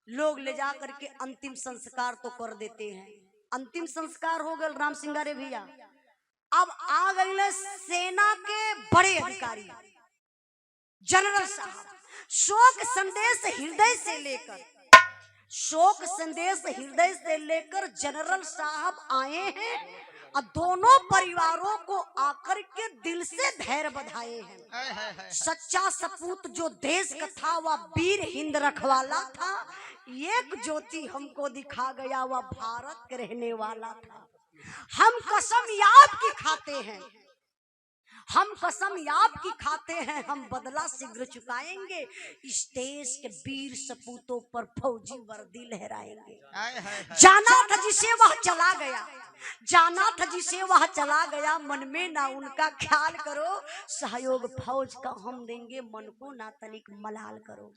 लोग ले जा करके अंतिम संस्कार तो कर देते हैं। अंतिम संस्कार हो गए राम सिंगारे भैया। अब आ गए सेना के बड़े अधिकारी जनरल साहब। शोक संदेश हृदय से लेकर जनरल साहब आए हैं और दोनों परिवारों को आकर के दिल से धैर्य बधाए हैं। सच्चा सपूत जो देश का था वह वीर हिंद रखवाला था। एक ज्योति हमको दिखा गया वह भारत के रहने वाला था। हम कसम याद की खाते हैं, हम कसम याद की खाते हैं, हम बदला शीघ्र चुकाएंगे। इस देश के वीर सपूतों पर फौजी वर्दी लहराएंगे। जाना था जिसे वह चला गया, जाना था जिसे वह चला गया, मन में ना उनका ख्याल करो। सहयोग फौज का हम देंगे, मन को ना तनिक मलाल करो।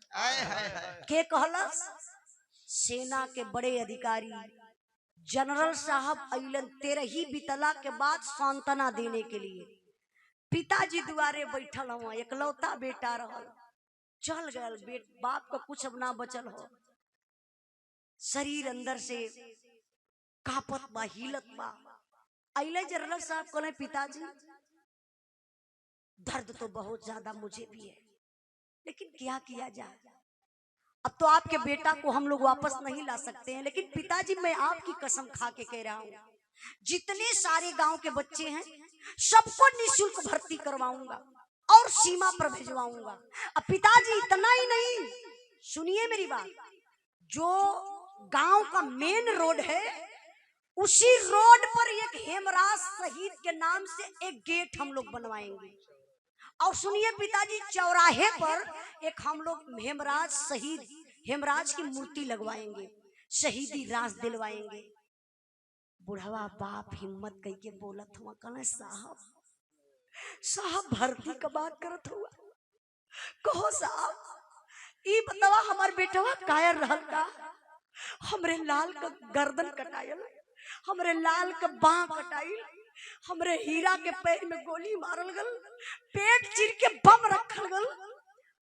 के कहलस? सेना के बड़े अधिकारी जनरल साहब अइलन 13 बितला के बाद सांत्वना देने के लिए। पिताजी दुआरे बैठल हुआ, एकलौता बेटा रहल, चल गए बाप का कुछ अब ना बचल हो। शरीर अंदर से कापत बा, हिलत बा। अइले जनरल साहब कहले पिताजी दर्द तो बहुत ज्यादा मुझे भी है, लेकिन क्या किया जाए। अब तो आपके बेटा को हम लोग वापस नहीं ला सकते हैं, लेकिन पिताजी मैं आपकी कसम खा के कह रहा हूँ, जितने सारे गांव के बच्चे हैं सबको निःशुल्क भर्ती करवाऊंगा और सीमा पर भिजवाऊंगा। अब पिताजी इतना ही नहीं, सुनिए मेरी बात, जो गांव का मेन रोड है उसी रोड पर एक हेमराज शहीद के नाम से एक गेट हम लोग बनवाएंगे। और सुनिए पिताजी, चौराहे पर एक हम लोग हेमराज शहीद हेमराज की मूर्ति लगवाएंगे, शहीदी राज दिलवाएंगे। बुढ़वा बाप हिम्मत कई के बोलत हुआ, कहना साहब साहब भर्ती का बात करत हुआ, कहो साहब ई बतावा हमार बेटवा कायर रहल का? हमरे लाल का गर्दन कटायल, हमरे लाल का बाह कटाइल, हमरे हीरा के पैर में गोली मारल गल, पेट चीर के बम रखल गल,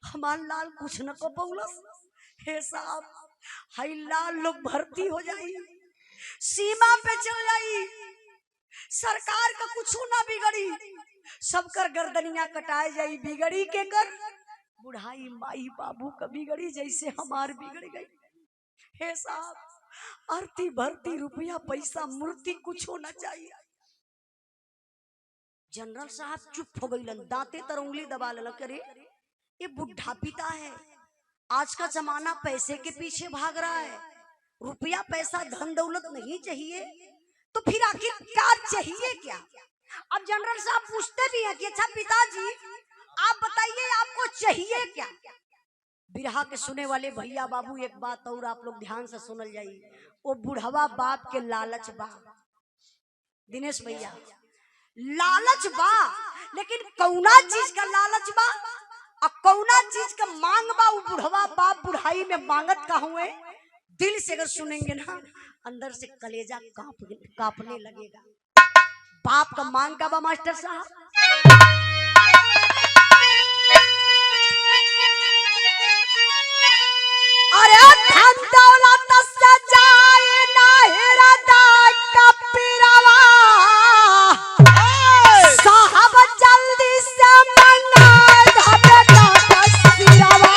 हमार लाल कुछ न को पौलस। हे साहब हाई लाल लोग भर्ती हो जाई, सीमा पे चल जाई, सरकार का कुछ ना बिगड़ी, सबकर गर्दनिया कटाए जाई, बिगड़ी के कर बुढ़ाई माई बाबू का बिगड़ी जैसे हमार बिगड़ गई। हे साहब आरती भर्ती रुपया पैसा मूर्ति कुछ होना चाहिए। जनरल साहब चुप हो गई, दांते तर उंगली दबा ललक, अरे ये बुढ़ा पिता है, आज का जमाना पैसे के पीछे भाग रहा है, रुपया पैसा धन दौलत नहीं चाहिए तो फिर आखिर क्या चाहिए क्या? अब जनरल साहब पूछते भी हैं कि अच्छा पिताजी आप बताइए आपको चाहिए क्या? बिरहा के सुने वाले भैया बाबू एक बात और आप लोग ध्यान से सुनल जाइए, वो बुढ़वा बाप के लालच बा दिनेश भैया, लालच बा, लेकिन कौना चीज का लालच बा और कौना चीज का मांग बा? वो बुढ़वा बाप बुढ़ाई में मांगत का हुए, दिल से अगर सुनेंगे ना अंदर से कलेजा कांपने लगेगा। बाप का मांग का बा मास्टर साहब, अरे धन दौलत से जाए ना हृदय का पिरवा, साहब जल्दी से मंगा बेटा का सिरवा।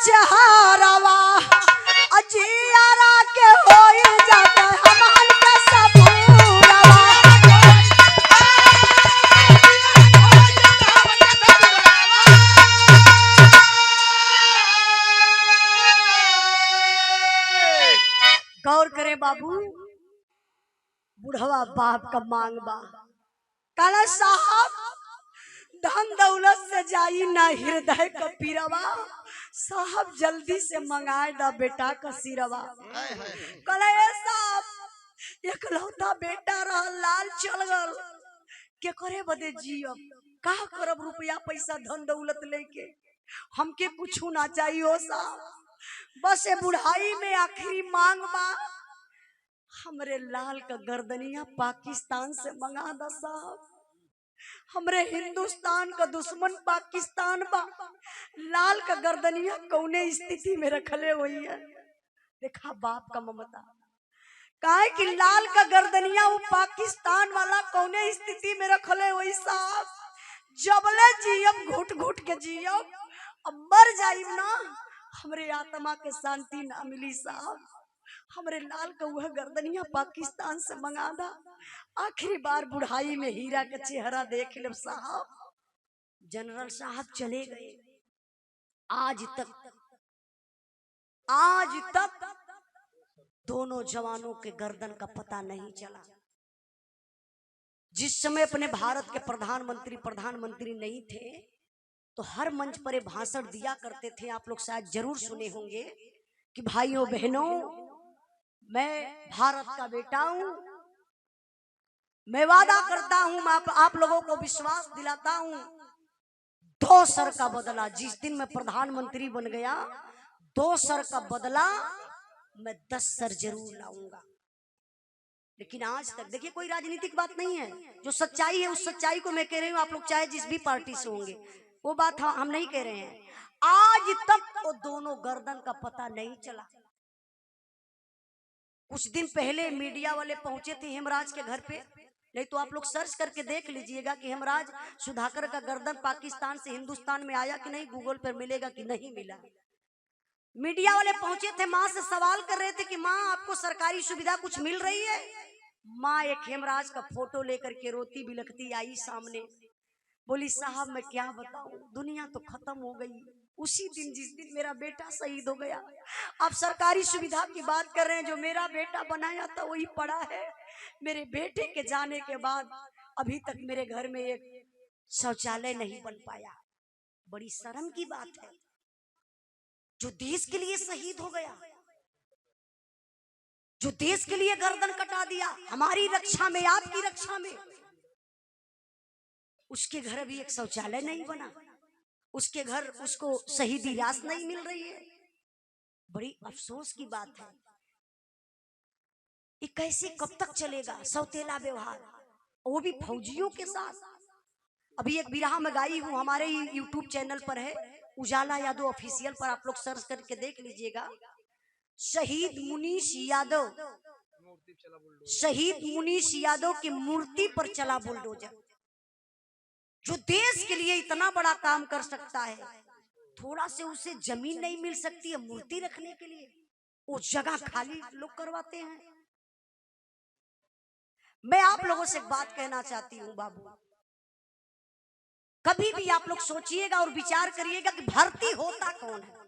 चहारवा अजियारा के होई जाता हमान का सबूरवा। गौर करे बाबू, बुढ़वा बाप का मांग बा, काला साहब धन दौलत से जाई ना हृदय का पीरवा, साहब जल्दी से मंगाए दा बेटा का सिरवा। कले साहब एकलौता बेटा रह, लाल चल गल, के करे बदे जियब, का करब रुपया पैसा धन दौलत लेके, हमके कुछ ना चाहिए हो साहब। बस ये बुढ़ाई में आखिरी मांग बा, हमरे लाल का गर्दनिया पाकिस्तान से मंगा दा साहब। हमरे हिंदुस्तान का दुश्मन पाकिस्तान बा, लाल का गर्दनिया कौने स्थिति में रखले हुई है। देखा बाप का ममता, काहे कि लाल का गर्दनिया वो पाकिस्तान वाला कौने स्थिति में रखले हुई साहब। जबले जियम घुट घुट के जियम, अब मर जाइम ना हमरे आत्मा के शांति ना मिली साहब। हमरे लाल का वह गर्दनिया पाकिस्तान से मंगा दा, आखिरी बार बुढ़ाई में हीरा का चेहरा देख ले साहब। जनरल साहब चले गए, आज तक दोनों जवानों के गर्दन का पता नहीं चला। जिस समय अपने भारत के प्रधानमंत्री नहीं थे तो हर मंच पर भाषण दिया करते थे, आप लोग शायद जरूर सुने होंगे कि भाइयों बहनों, मैं भारत का बेटा हूं, मैं वादा करता हूं, मैं आप लोगों को विश्वास दिलाता हूं, 2 सर का बदला, जिस दिन मैं प्रधानमंत्री बन गया 2 सर का बदला मैं 10 सर जरूर लाऊंगा। लेकिन आज तक देखिए, कोई राजनीतिक बात नहीं है, जो सच्चाई है उस सच्चाई को मैं कह रही हूँ। आप लोग चाहे जिस भी पार्टी से होंगे, वो बात हम नहीं कह रहे हैं। आज तक वो दोनों गर्दन का पता नहीं चला। कुछ दिन पहले मीडिया वाले पहुंचे थे हेमराज के घर पे, नहीं तो आप लोग सर्च करके देख लीजिएगा कि हेमराज सुधाकर का गर्दन पाकिस्तान से हिंदुस्तान में आया कि नहीं, गूगल पर मिलेगा कि नहीं मिला। मीडिया वाले पहुंचे थे, माँ से सवाल कर रहे थे कि माँ आपको सरकारी सुविधा कुछ मिल रही है। माँ एक हेमराज का फोटो लेकर के रोती बिलखती आई सामने, बोली साहब मैं क्या बताऊं, दुनिया तो खत्म हो गई उसी दिन जिस दिन मेरा बेटा शहीद हो गया। आप सरकारी सुविधा की बात कर रहे हैं, जो मेरा बेटा बनाया था वही पड़ा है। मेरे बेटे के जाने के बाद अभी तक मेरे घर में एक शौचालय नहीं बन पाया। बड़ी शर्म की बात है, जो देश के लिए शहीद हो गया, जो देश के लिए गर्दन कटा दिया, हमारी रक्षा में, आपकी रक्षा में, उसके घर अभी एक शौचालय नहीं बना, उसके घर उसको शहीदी रास नहीं मिल रही है। बड़ी अफसोस की बात है। ये कैसे कब तक चलेगा सौतेला व्यवहार, वो भी फौजियों के साथ। अभी एक बिरहा में गाई हूं, हमारे ही यूट्यूब चैनल पर है, उजाला यादव ऑफिशियल पर, आप लोग सर्च करके देख लीजिएगा। शहीद मुनीश यादव की मूर्ति पर चला बुलडोजर। जो देश के लिए इतना बड़ा काम कर सकता है, थोड़ा से उसे जमीन नहीं मिल सकती है मूर्ति रखने के लिए, वो जगह खाली लोग करवाते हैं। मैं आप लोगों से एक बात कहना चाहती हूँ बाबू, कभी भी आप लोग सोचिएगा और विचार करिएगा कि भर्ती होता कौन है।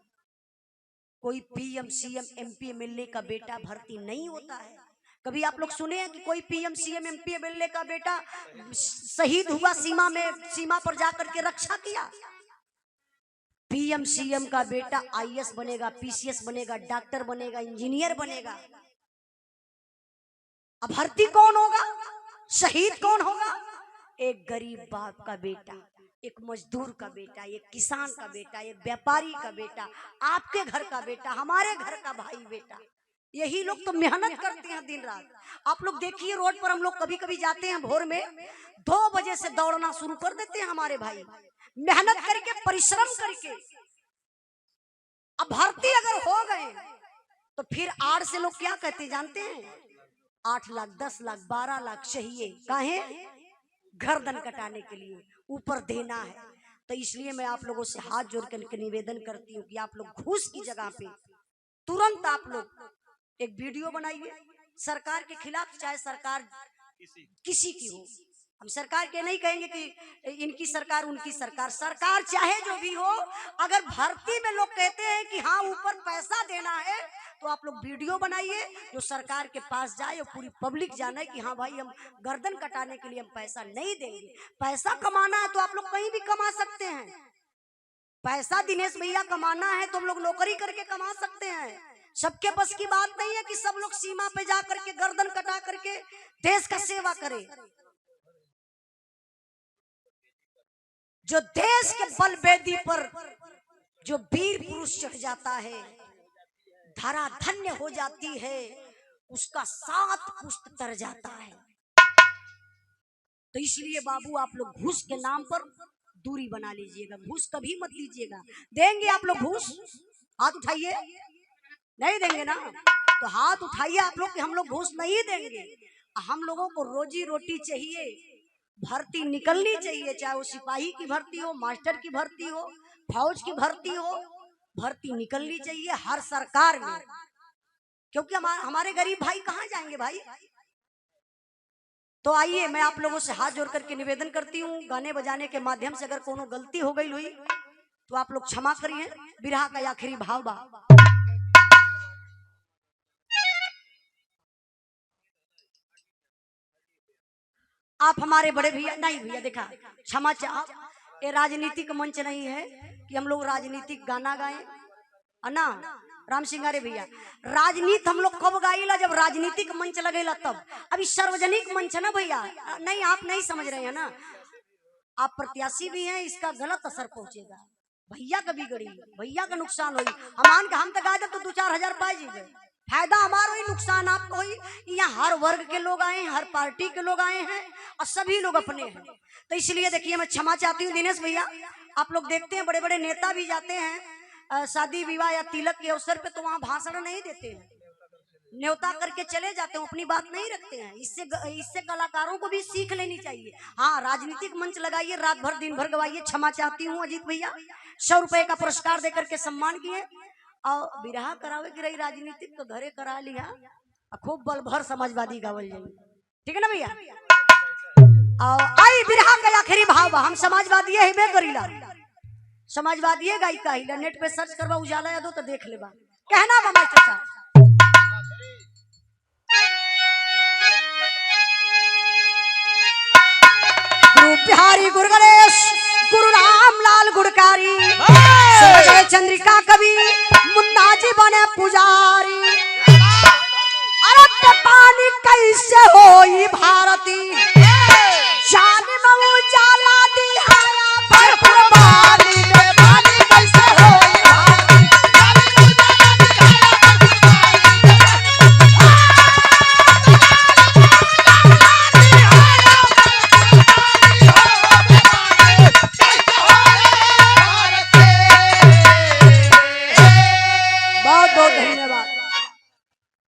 कोई पीएम सीएम एमपी एमएलए का बेटा भर्ती नहीं होता है। कभी आप लोग सुने हैं कि कोई पीएम सीएम एमपी एमएलए का बेटा शहीद हुआ, सीमा पर जाकर के रक्षा किया? पीएम सीएम का बेटा आईएएस बनेगा, पीसीएस बनेगा, डॉक्टर बनेगा, इंजीनियर बनेगा। अब भर्ती कौन होगा, शहीद कौन होगा? एक गरीब बाप का बेटा, एक मजदूर का बेटा, एक किसान का बेटा, एक व्यापारी का बेटा, आपके घर का बेटा, हमारे घर का भाई बेटा। यही लोग तो मेहनत करते हैं दिन रात। आप लोग देखिए रोड पर हम लोग कभी कभी जाते हैं भोर में, 2 बजे से दौड़ना शुरू कर देते हैं हमारे भाई, मेहनत करके, परिश्रम करके। अब भर्ती अगर हो गए तो फिर आड़ से लोग क्या कहते जानते हैं? 8 लाख 10 लाख 12 लाख चाहिए, काहे? गर्दन कटाने के लिए, ऊपर देना है। तो इसलिए मैं आप लोगों से हाथ जोड़ कर निवेदन करती हूँ कि आप लोग घूस की जगह पे तुरंत आप लोग एक वीडियो बनाइए सरकार के खिलाफ, चाहे सरकार किसी की हो। हम सरकार के नहीं कहेंगे कि इनकी सरकार उनकी सरकार, सरकार चाहे जो भी हो, अगर भर्ती में लोग कहते हैं कि हाँ ऊपर पैसा देना है, तो आप लोग वीडियो बनाइए जो सरकार के पास जाए और पूरी पब्लिक जाने कि हाँ भाई हम गर्दन कटाने के लिए हम पैसा नहीं देंगे। पैसा कमाना है तो आप लोग कहीं भी कमा सकते हैं। पैसा दिनेश भैया कमाना है तो हम लोग नौकरी करके कमा सकते हैं। सबके बस की बात नहीं है कि सब लोग सीमा पे जा करके गर्दन कटा करके देश का सेवा करें। जो देश के बल वेदी पर जो वीर पुरुष चढ़ जाता है, धरा धन्य हो जाती है, उसका 7 पुश्त तर जाता है। तो इसलिए बाबू आप लोग घूस के नाम पर दूरी बना लीजिएगा, घूस कभी मत लीजिएगा। देंगे आप लोग घूस? हाथ उठाइए। नहीं देंगे ना? तो हाथ उठाइए आप लोग कि हम लोग घूस नहीं देंगे। हम लोगों को रोजी रोटी चाहिए, भर्ती निकलनी चाहिए, चाहे वो सिपाही की भर्ती हो, मास्टर की भर्ती हो, फौज की भर्ती हो, भर्ती निकलनी चाहिए हर सरकार में। क्योंकि हमारे गरीब भाई कहाँ जाएंगे भाई? तो आइए मैं आप लोगों से हाथ जोड़ करके निवेदन करती हूँ, गाने बजाने के माध्यम से अगर कोनो गलती हो गई हुई तो आप लोग क्षमा करिए। बिरहा का आखिरी भाव बा। आप हमारे बड़े भैया नहीं, भैया देखा क्षमा चाह, ये राजनीतिक मंच नहीं है कि हम लोग राजनीतिक गाना गाएं, है ना राम सिंगारे भैया। राजनीति हम लोग कब गाइला? जब राजनीतिक मंच लगेला तब। अभी सार्वजनिक मंच है ना भैया, नहीं आप नहीं समझ रहे हैं ना, आप प्रत्याशी भी हैं, इसका गलत असर पहुंचेगा, भैया का बिगड़ी, भैया का नुकसान होई। हम तक आए तो 2-4 हजार पाए जीवे, फायदा हमारा ही, नुकसान आपको हुई। यहाँ हर वर्ग के लोग आए हैं, हर पार्टी के लोग आए हैं और सभी लोग अपने हैं। तो इसलिए देखिए मैं क्षमा चाहती हूँ दिनेश भैया। आप लोग देखते हैं बड़े बड़े नेता भी जाते हैं शादी विवाह या तिलक के अवसर पे, तो वहाँ भाषण नहीं देते हैं, न्योता करके चले जाते हैं, अपनी बात नहीं रखते हैं। इससे कलाकारों को भी सीख लेनी चाहिए। हाँ राजनीतिक मंच लगाइए, रात भर दिन भर गवाइए। क्षमा चाहती हूँ अजीत भैया, 100 रुपए का पुरस्कार देकर के सम्मान किए। और बिरहा करावे की रही राजनीतिक तो घरे करा लिया, खूब बल भर समाजवादी गावल जाए, ठीक है ना भैया? और आई बिरहा का आखिरी भाव, हम समाजवादी है बे करीला, समाजवादी गायिका ही, नेट पे सर्च करवा उजाला यादव तो देख लेबा। कहना बा चाचा, गुरु बिहारी गुरु गणेश गुरु रामलाल गुड़कारी, चंद्रिका कवि मुन्ना जी बने पुजारी। अरे पानी कैसे होई